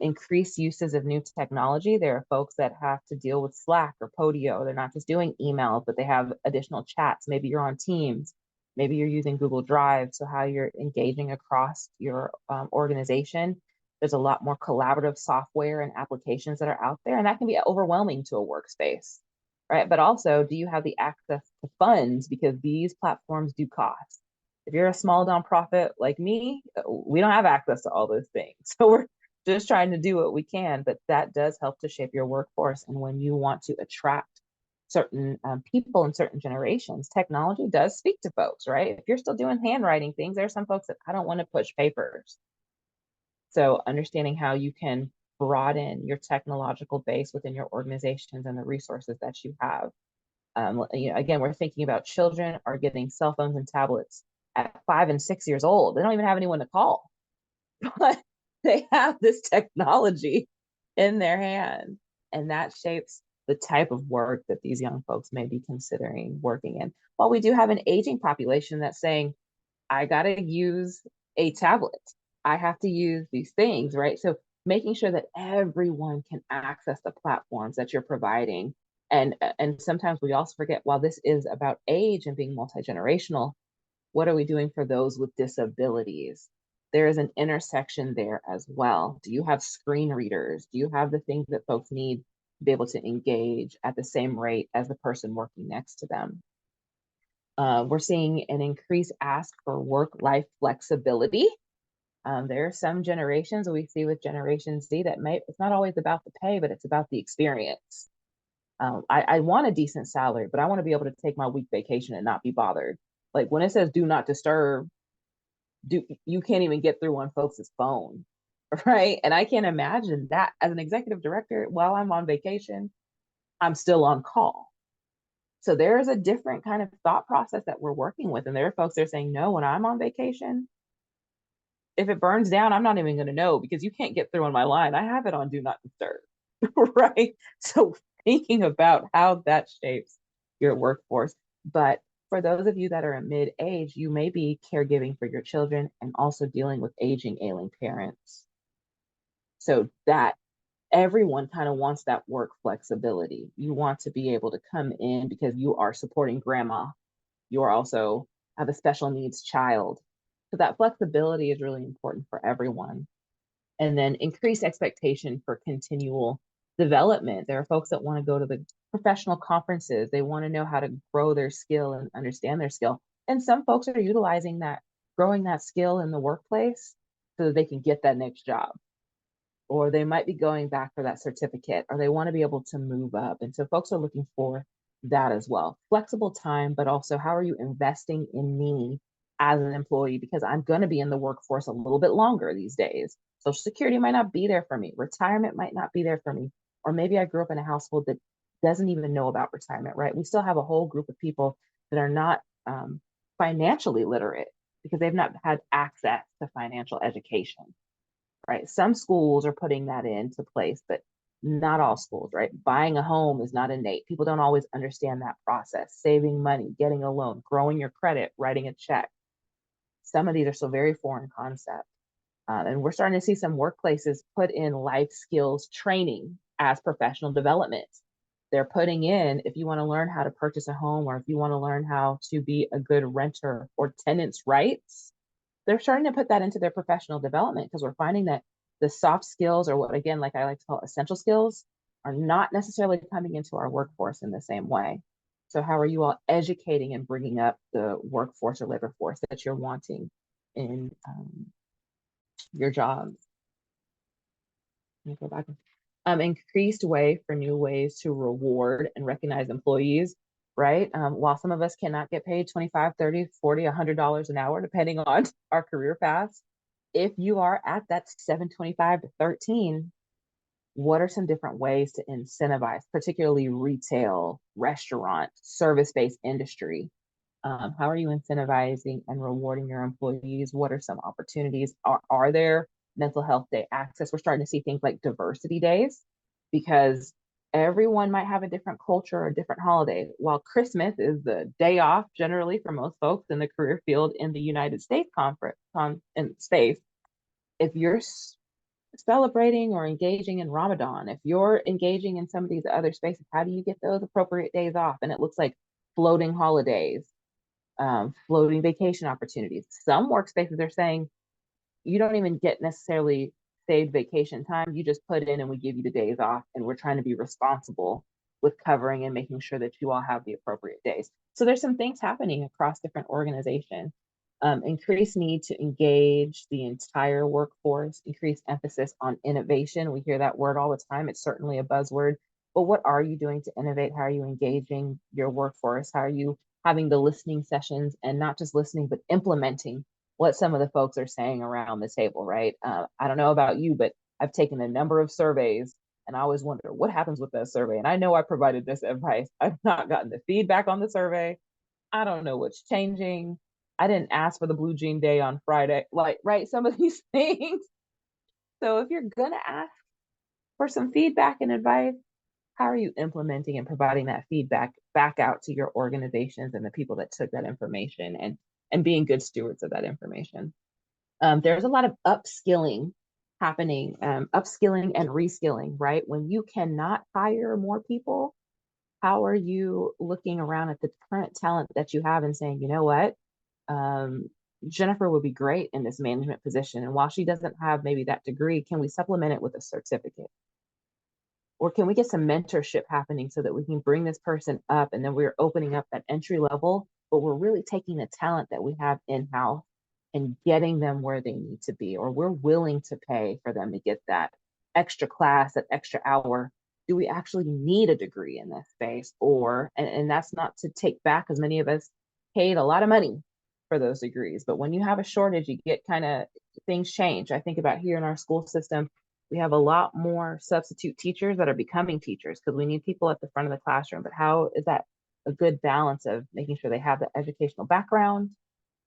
Increased uses of new technology. There are folks that have to deal with Slack or Podio. They're not just doing emails, but they have additional chats. Maybe you're on Teams. Maybe you're using Google Drive. So how you're engaging across your organization. There's a lot more collaborative software and applications that are out there, and that can be overwhelming to a workspace, right? But also, do you have the access to funds? Because these platforms do cost. If you're a small nonprofit like me, we don't have access to all those things. So we're just trying to do what we can, but that does help to shape your workforce. And when you want to attract certain people in certain generations, technology does speak to folks, right? If you're still doing handwriting things, there's some folks that I don't want to push papers. So understanding how you can broaden your technological base within your organizations and the resources that you have. Again, we're thinking about children are getting cell phones and tablets at 5 and 6 years old. They don't even have anyone to call, but they have this technology in their hand, and that shapes the type of work that these young folks may be considering working in. While we do have an aging population that's saying, I got to use a tablet. I have to use these things, right? So making sure that everyone can access the platforms that you're providing. And sometimes we also forget, while this is about age and being multi-generational, what are we doing for those with disabilities? There is an intersection there as well. Do you have screen readers? Do you have the things that folks need to be able to engage at the same rate as the person working next to them? We're seeing an increased ask for work-life flexibility. There are some generations we see with Generation Z that it's not always about the pay, but it's about the experience. I want a decent salary, but I want to be able to take my week vacation and not be bothered. Like when it says do not disturb, you can't even get through on folks' phone, right? And I can't imagine that as an executive director, while I'm on vacation, I'm still on call. So there's a different kind of thought process that we're working with. And there are folks that are saying, no, when I'm on vacation, if it burns down, I'm not even going to know because you can't get through on my line. I have it on do not disturb, right? So thinking about how that shapes your workforce. But for those of you that are in mid-age, you may be caregiving for your children and also dealing with aging, ailing parents. So that everyone kind of wants that work flexibility. You want to be able to come in because you are supporting grandma. You are also have a special needs child. So that flexibility is really important for everyone. And then increased expectation for continual development. There are folks that want to go to the professional conferences. They want to know how to grow their skill and understand their skill. And some folks are utilizing that, growing that skill in the workplace so that they can get that next job. Or they might be going back for that certificate, or they want to be able to move up. And so folks are looking for that as well. Flexible time, but also how are you investing in me as an employee? Because I'm going to be in the workforce a little bit longer these days. Social Security might not be there for me. Retirement might not be there for me. Or maybe I grew up in a household that doesn't even know about retirement, right? We still have a whole group of people that are not financially literate because they've not had access to financial education, right? Some schools are putting that into place, but not all schools, right? Buying a home is not innate. People don't always understand that process. Saving money, getting a loan, growing your credit, writing a check. Some of these are still very foreign concepts. And we're starting to see some workplaces put in life skills training as professional development. They're putting in, if you want to learn how to purchase a home, or if you want to learn how to be a good renter or tenants' rights, they're starting to put that into their professional development, because we're finding that the soft skills, or what, again, like I like to call essential skills, are not necessarily coming into our workforce in the same way. So how are you all educating and bringing up the workforce or labor force that you're wanting in your jobs? Let me go back. Increased way for new ways to reward and recognize employees, right? While some of us cannot get paid 25, 30, 40, $100 an hour, depending on our career paths, if you are at that 725 to 13, what are some different ways to incentivize, particularly retail, restaurant, service-based industry? How are you incentivizing and rewarding your employees? What are some opportunities? Are there mental health day access? We're starting to see things like diversity days, because everyone might have a different culture or a different holiday. While Christmas is the day off generally for most folks in the career field in the United States in space, if you're celebrating or engaging in Ramadan, if you're engaging in some of these other spaces, how do you get those appropriate days off? And it looks like floating holidays, floating vacation opportunities. Some workspaces are saying you don't even get necessarily saved vacation time. You just put in and we give you the days off, and we're trying to be responsible with covering and making sure that you all have the appropriate days. So there's some things happening across different organizations. Increased need to engage the entire workforce, increased emphasis on innovation. We hear that word all the time. It's certainly a buzzword, but what are you doing to innovate? How are you engaging your workforce? How are you having the listening sessions, and not just listening, but implementing what some of the folks are saying around the table, right? I don't know about you, but I've taken a number of surveys, and I always wonder what happens with that survey. And I know I provided this advice. I've not gotten the feedback on the survey. I don't know what's changing. I didn't ask for the blue jean day on Friday, like, right? Some of these things. So if you're gonna ask for some feedback and advice, how are you implementing and providing that feedback back out to your organizations and the people that took that information, and being good stewards of that information? There's a lot of upskilling happening, upskilling and reskilling, right? When you cannot hire more people, how are you looking around at the current talent that you have and saying, you know what, Jennifer would be great in this management position, and while she doesn't have maybe that degree, can we supplement it with a certificate? Or can we get some mentorship happening so that we can bring this person up, and then we're opening up that entry level, but we're really taking the talent that we have in-house and getting them where they need to be, or we're willing to pay for them to get that extra class, that extra hour. Do we actually need a degree in this space? Or, and that's not to take back, because many of us paid a lot of money for those degrees, but when you have a shortage, you get kind of, things change. I think about here in our school system, we have a lot more substitute teachers that are becoming teachers because we need people at the front of the classroom. But how is that a good balance of making sure they have the educational background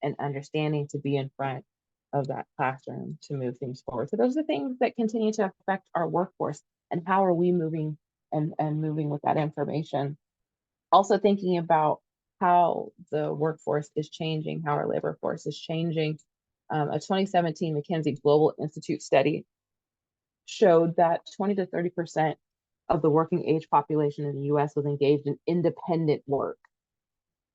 and understanding to be in front of that classroom to move things forward? So those are things that continue to affect our workforce, and how are we moving and moving with that information. Also thinking about how the workforce is changing, how our labor force is changing. A 2017 McKinsey Global Institute study showed that 20 to 30% of the working age population in the US was engaged in independent work.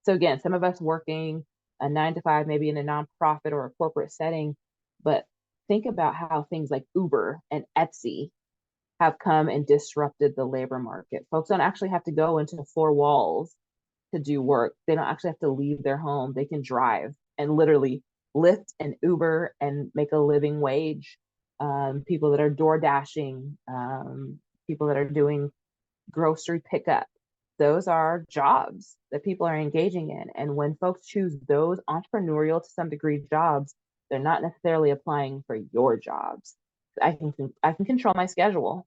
So again, some of us working a 9 to 5, maybe in a nonprofit or a corporate setting, but think about how things like Uber and Etsy have come and disrupted the labor market. Folks don't actually have to go into 4 walls to do work. They don't actually have to leave their home. They can drive and literally Lyft and Uber and make a living wage. People that are door dashing, people that are doing grocery pickup. Those are jobs that people are engaging in. And when folks choose those entrepreneurial to some degree jobs, they're not necessarily applying for your jobs. I can control my schedule.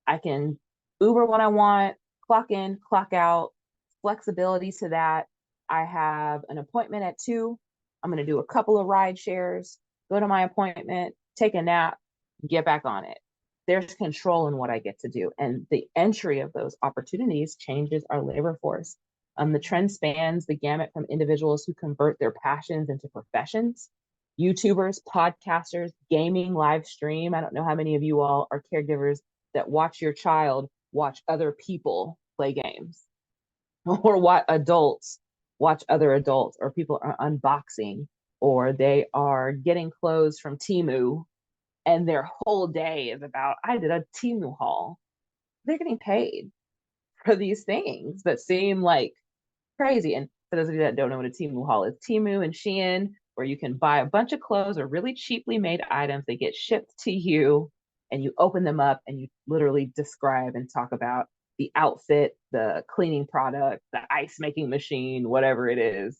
I can Uber when I want, clock in, clock out, flexibility to that. I have an appointment at 2. I'm going to do a couple of ride shares, go to my appointment, take a nap, get back on it. There's control in what I get to do. And the entry of those opportunities changes our labor force. The trend spans the gamut from individuals who convert their passions into professions, YouTubers, podcasters, gaming, live stream. I don't know how many of you all are caregivers that watch your child watch other people play games, or what adults watch other adults, or people are unboxing, or they are getting clothes from Temu and their whole day is about, I did a Temu haul. They're getting paid for these things that seem like crazy. And for those of you that don't know what a Temu haul is, Temu and Shein, where you can buy a bunch of clothes or really cheaply made items, they get shipped to you and you open them up and you literally describe and talk about the outfit, the cleaning product, the ice making machine, whatever it is,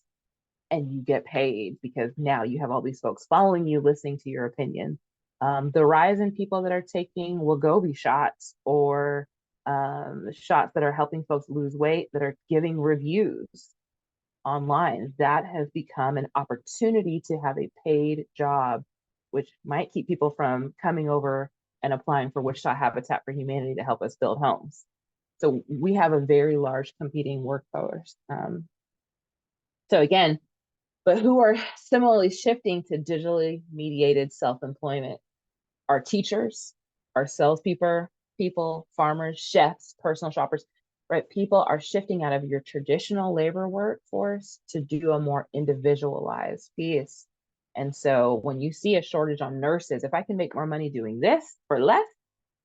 and you get paid because now you have all these folks following you, listening to your opinion. The rise in people that are taking Wegovy shots, or shots that are helping folks lose weight, that are giving reviews online, that has become an opportunity to have a paid job, which might keep people from coming over and applying for Wichita Habitat for Humanity to help us build homes. So we have a very large competing workforce. So again, but who are similarly shifting to digitally mediated self-employment? Our teachers, our salespeople, farmers, chefs, personal shoppers, right? People are shifting out of your traditional labor workforce to do a more individualized piece. And so when you see a shortage on nurses, if I can make more money doing this for less,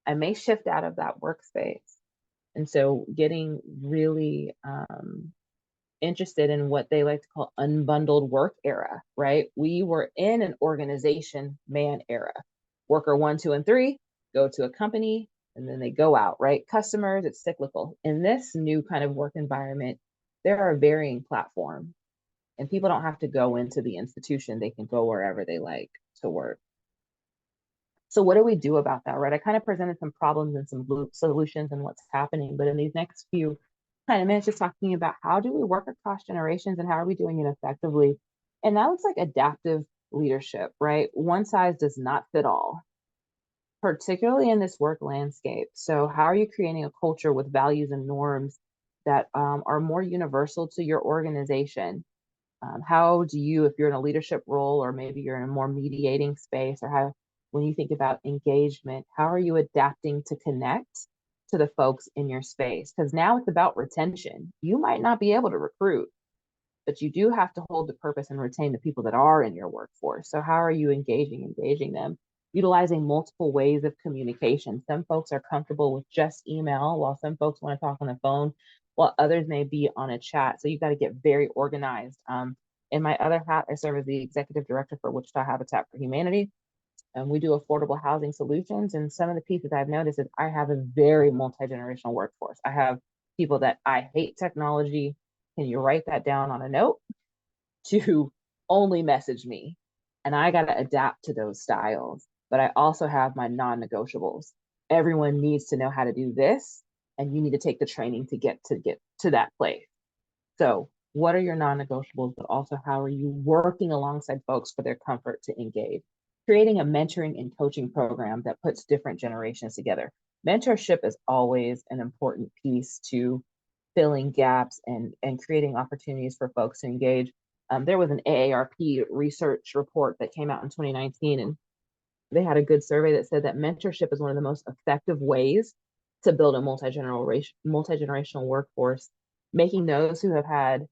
I may shift out of that workspace. And so getting really interested in what they like to call unbundled work era, right? We were in an organization man era. Worker 1, 2, and 3 go to a company and then they go out, right? Customers, it's cyclical. In this new kind of work environment, there are varying platforms and people don't have to go into the institution. They can go wherever they like to work. So what do we do about that, right? I kind of presented some problems and some solutions and what's happening, but in these next few kind of minutes, just talking about how do we work across generations and how are we doing it effectively? And that looks like adaptive leadership, right? One size does not fit all, particularly in this work landscape. So how are you creating a culture with values and norms that are more universal to your organization? How do you, if you're in a leadership role, or maybe you're in a more mediating space, or how, when you think about engagement, how are you adapting to connect to the folks in your space? Because now it's about retention. You might not be able to recruit, but you do have to hold the purpose and retain the people that are in your workforce. So how are you engaging them? Utilizing multiple ways of communication. Some folks are comfortable with just email, while some folks want to talk on the phone, while others may be on a chat. So you've got to get very organized. In my other hat, I serve as the executive director for Wichita Habitat for Humanity, and we do affordable housing solutions. And some of the pieces I've noticed is I have a very multi-generational workforce. I have people that I hate technology. Can you write that down on a note? To only message me. And I got to adapt to those styles. But I also have my non-negotiables. Everyone needs to know how to do this, and you need to take the training to get to that place. So what are your non-negotiables, but also how are you working alongside folks for their comfort to engage? Creating a mentoring and coaching program that puts different generations together. Mentorship is always an important piece to filling gaps and creating opportunities for folks to engage. There was an AARP research report that came out in 2019, and they had a good survey that said that mentorship is one of the most effective ways to build a multi-generational workforce, making those who have had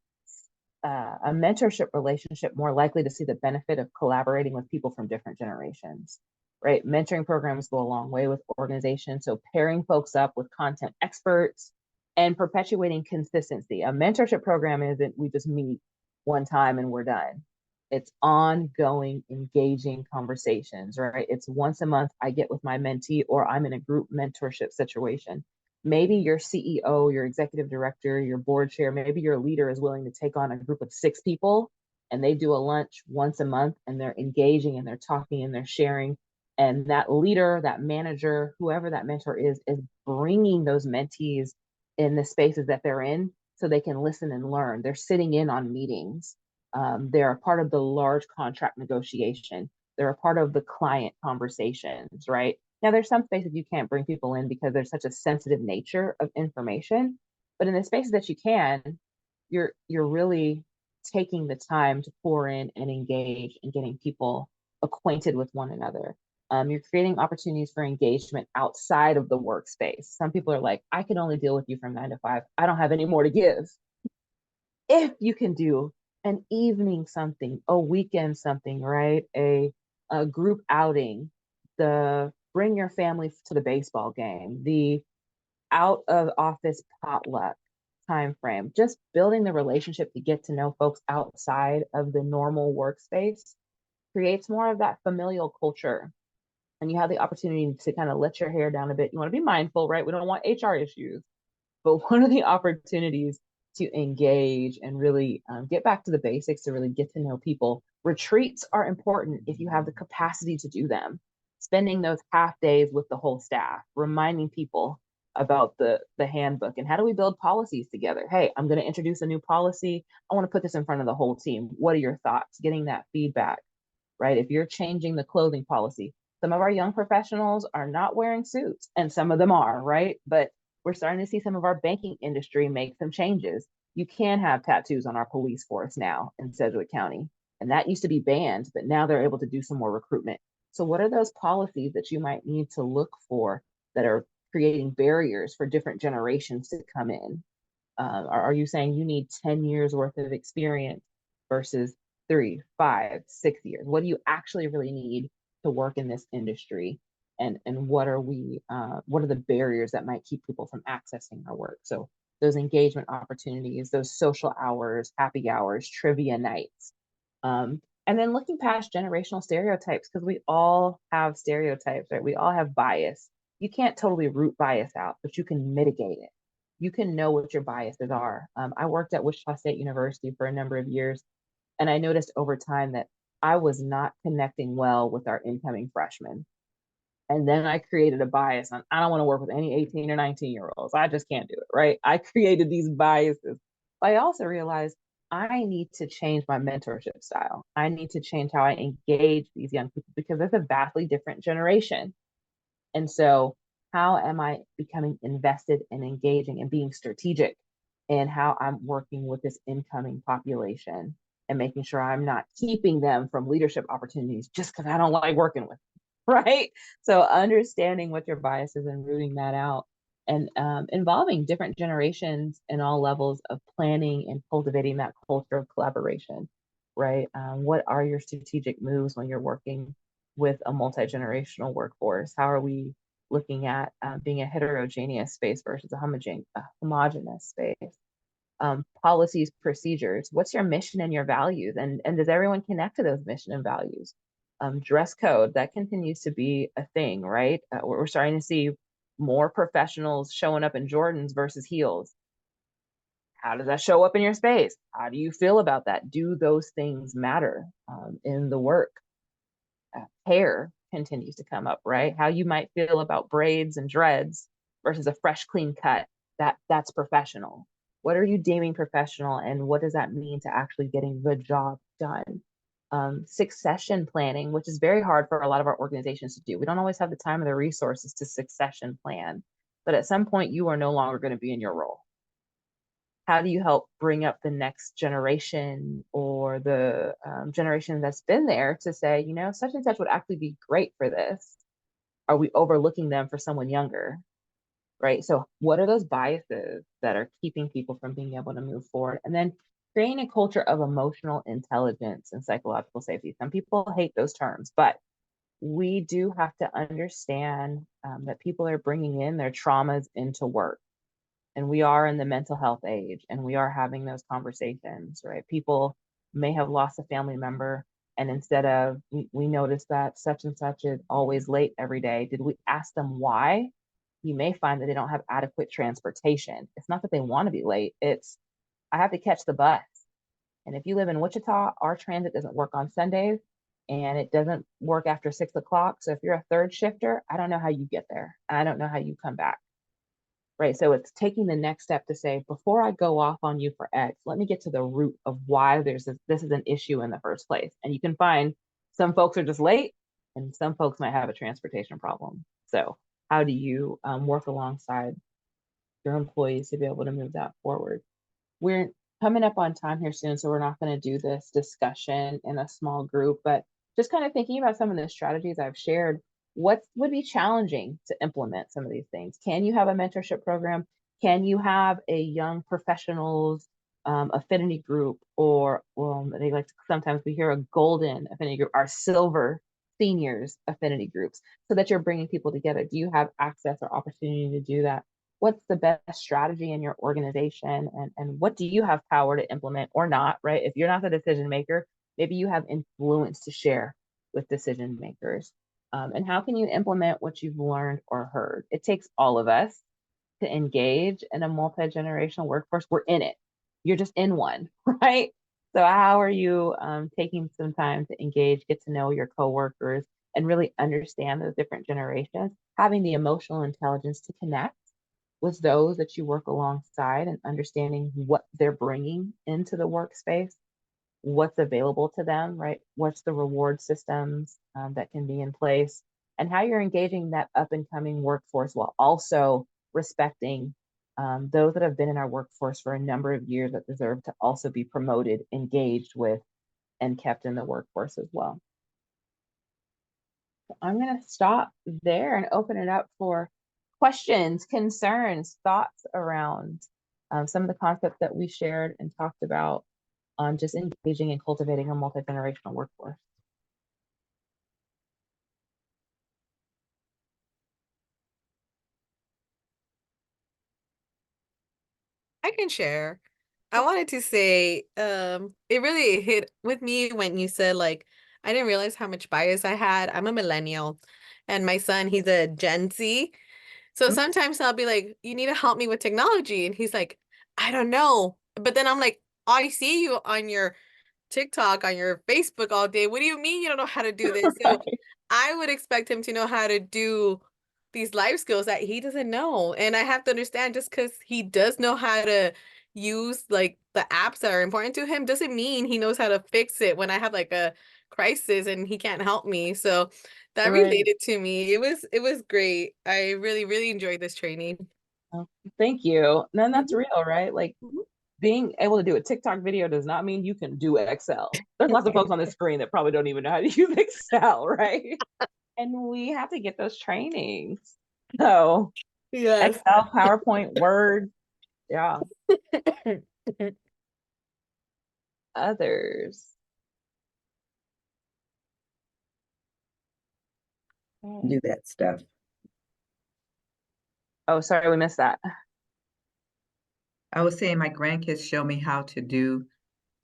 a mentorship relationship more likely to see the benefit of collaborating with people from different generations, right? Mentoring programs go a long way with organizations. So pairing folks up with content experts and perpetuating consistency. A mentorship program isn't we just meet one time and we're done. It's ongoing, engaging conversations, right? It's once a month I get with my mentee, or I'm in a group mentorship situation. Maybe your CEO, your executive director, your board chair, maybe your leader is willing to take on a group of 6 people, and they do a lunch once a month, and they're engaging and they're talking and they're sharing. And that leader, that manager, whoever that mentor is bringing those mentees in the spaces that they're in so they can listen and learn. They're sitting in on meetings. They're a part of the large contract negotiation. They're a part of the client conversations, right? Now, there's some spaces you can't bring people in because there's such a sensitive nature of information. But in the spaces that you can, you're really taking the time to pour in and engage and getting people acquainted with one another. You're creating opportunities for engagement outside of the workspace. Some people are like, I can only deal with you from 9 to 5. I don't have any more to give. If you can do an evening something, a weekend something, right? A group outing, the bring your family to the baseball game, the out of office potluck time frame, just building the relationship to get to know folks outside of the normal workspace creates more of that familial culture. And you have the opportunity to kind of let your hair down a bit. You want to be mindful, right? We don't want HR issues, but one of the opportunities to engage and really get back to the basics, to really get to know people. Retreats are important if you have the capacity to do them. Spending those half days with the whole staff, reminding people about the handbook and how do we build policies together. Hey, I'm going to introduce a new policy. I want to put this in front of the whole team. What are your thoughts? Getting that feedback, right? If you're changing the clothing policy, some of our young professionals are not wearing suits and some of them are, right? But we're starting to see some of our banking industry make some changes. You can have tattoos on our police force now in Sedgwick County. And that used to be banned, but now they're able to do some more recruitment. So what are those policies that you might need to look for that are creating barriers for different generations to come in? Are you saying you need 10 years worth of experience versus 3, 5, 6 years? What do you actually really need to work in this industry? And what are the barriers that might keep people from accessing our work? So those engagement opportunities, those social hours, happy hours, trivia nights. And then looking past generational stereotypes, because we all have stereotypes, right? We all have bias. You can't totally root bias out, but you can mitigate it. You can know what your biases are. I worked at Wichita State University for a number of years, and I noticed over time that I was not connecting well with our incoming freshmen. And then I created a bias on, I don't want to work with any 18 or 19-year-olds. I just can't do it, right? I created these biases. But I also realized I need to change my mentorship style. I need to change how I engage these young people because it's a vastly different generation. And so how am I becoming invested and engaging and being strategic in how I'm working with this incoming population and making sure I'm not keeping them from leadership opportunities just because I don't like working with them, right? So understanding what your bias is and rooting that out and involving different generations in all levels of planning and cultivating that culture of collaboration, right? What are your strategic moves when you're working with a multi-generational workforce? How are we looking at being a heterogeneous space versus a homogeneous space? Policies, procedures. What's your mission and your values? And does everyone connect to those mission and values? Dress code, that continues to be a thing, right? We're starting to see more professionals showing up in Jordans versus heels. How does that show up in your space? How do you feel about that? Do those things matter in the work? Hair continues to come up, right? How you might feel about braids and dreads versus a fresh, clean cut. That's professional. What are you deeming professional, and what does that mean to actually getting the job done? Succession planning, which is very hard for a lot of our organizations to do. We don't always have the time or the resources to succession plan, but at some point you are no longer going to be in your role. How do you help bring up the next generation or the generation that's been there to say, you know, such and such would actually be great for this? Are we overlooking them for someone younger? Right? So what are those biases that are keeping people from being able to move forward? And then creating a culture of emotional intelligence and psychological safety. Some people hate those terms, but we do have to understand that people are bringing in their traumas into work. and we are in the mental health age, and we are having those conversations, right? People may have lost a family member, and instead of, we notice that such and such is always late every day. Did we ask them why? You may find that they don't have adequate transportation. It's not that they want to be late. It's, I have to catch the bus. And if you live in Wichita, our transit doesn't work on Sundays and it doesn't work after 6 o'clock. So if you're a third shifter, I don't know how you get there. And I don't know how you come back. Right. So it's taking the next step to say, before I go off on you for X, let me get to the root of why this is an issue in the first place. And you can find some folks are just late and some folks might have a transportation problem. So how do you work alongside your employees to be able to move that forward? We're coming up on time here soon, so we're not going to do this discussion in a small group, but just kind of thinking about some of the strategies I've shared, what would be challenging to implement some of these things? Can you have a mentorship program? Can you have a young professionals affinity group, or they like to, sometimes we hear a golden affinity group, our silver seniors affinity groups, so that you're bringing people together? Do you have access or opportunity to do that? What's the best strategy in your organization, and what do you have power to implement or not, right? If you're not the decision maker, maybe you have influence to share with decision makers. And how can you implement what you've learned or heard? It takes all of us to engage in a multi-generational workforce. We're in it. You're just in one, right? So how are you taking some time to engage, get to know your coworkers, and really understand those different generations, having the emotional intelligence to connect with those that you work alongside and understanding what they're bringing into the workspace, what's available to them, right? What's the reward systems that can be in place, and how you're engaging that up and coming workforce while also respecting those that have been in our workforce for a number of years that deserve to also be promoted, engaged with, and kept in the workforce as well. So I'm going to stop there and open it up for questions, concerns, thoughts around some of the concepts that we shared and talked about on just engaging and cultivating a multi-generational workforce. I can share. I wanted to say, it really hit with me when you said, like, I didn't realize how much bias I had. I'm a millennial, and my son, he's a Gen Z. So sometimes I'll be like, you need to help me with technology. And he's like, I don't know. But then I'm like, I see you on your TikTok, on your Facebook all day. What do you mean you don't know how to do this? So I would expect him to know how to do these life skills that he doesn't know. And I have to understand, just because he does know how to use like the apps that are important to him doesn't mean he knows how to fix it when I have like a crisis and he can't help me. So that Right. related to me. It was great. I really, really enjoyed this training. Oh, thank you. And that's Mhm. real, right? Like Mhm. being able to do a TikTok video does not mean you can do Excel. There's lots of folks on the screen that probably don't even know how to use Excel, right? And we have to get those trainings. So Yes. Excel, PowerPoint, Word, yeah. Others. Okay. Do that stuff. Oh, sorry, we missed that. I was saying my grandkids show me how to do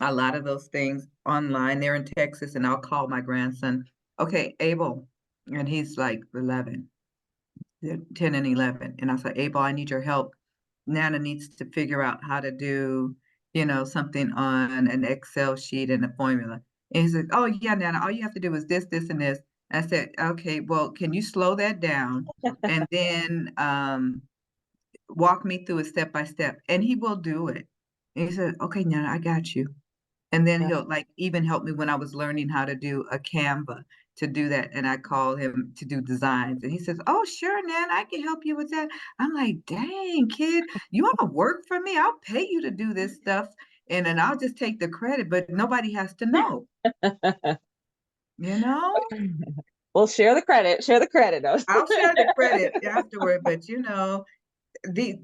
a lot of those things online. They're in Texas, and I'll call my grandson, okay, Abel, and he's like 11, 10 and 11. And I said, Abel, I need your help. Nana needs to figure out how to do, something on an Excel sheet and a formula. And he said, oh, yeah, Nana, all you have to do is this, this, and this. I said, okay, well, can you slow that down and then walk me through it step by step? And he will do it. And he said, okay, Nana, I got you. And then Yeah. he'll like even help me when I was learning how to do a Canva to do that. And I call him to do designs. And he says, oh, sure, Nan, I can help you with that. I'm like, dang, kid, you want to work for me? I'll pay you to do this stuff. And then I'll just take the credit, but nobody has to know, you know? Well, share the credit. Share the credit. I'll share the credit afterward, but the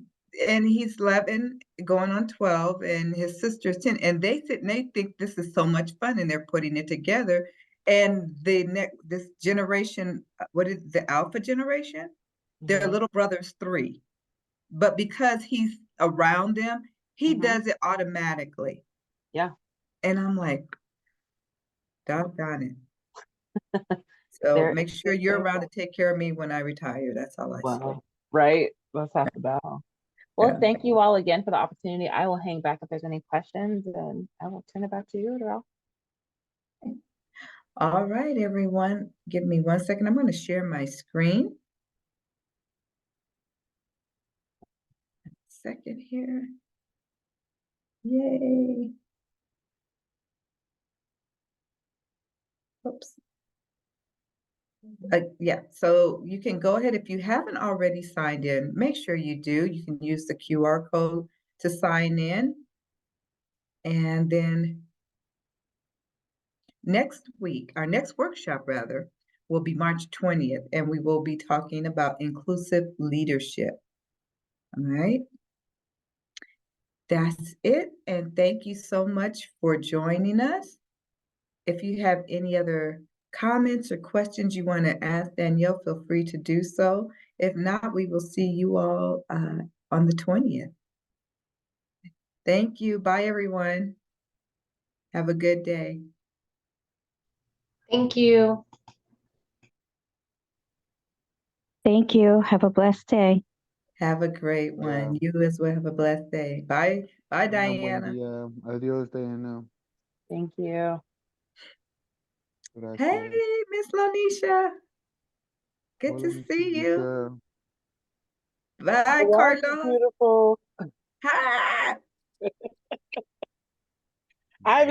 and he's 11 going on 12, and his sister's 10, and they sit and they think this is so much fun, and they're putting it together. And this generation, what is the alpha generation, their Mhm. little brother's 3, but because he's around them, he Mhm. does it automatically. Yeah. And I'm like, doggone it. So There make is sure good you're thing. around to take care of me when I retire. That's all I say. Well, right. That's half the battle. Well, Yeah. thank you all again for the opportunity. I will hang back if there's any questions, and I will turn it back to you, Darrell. All right, everyone. Give me 1 second. I'm going to share my screen. Second here. Yay. Oops. Yeah, so you can go ahead. If you haven't already signed in, make sure you do. You can use the QR code to sign in. And then next week, our next workshop rather, will be March 20th, and we will be talking about inclusive leadership. All right. That's it. And thank you so much for joining us. If you have any other comments or questions you want to ask Danielle, feel free to do so. If not, we will see you all on the 20th. Thank you. Bye, everyone. Have a good day. Thank you. Thank you. Have a blessed day. Have a great one. You as well. Have a blessed day. Bye. Bye, Buen Diana. día. Adiós, Diana. Thank you. Hey, Gracias. Miss Lonisha. Good Hola, to Miss see you. Lisa. Bye, Wow, Carlos. beautiful. Hi. I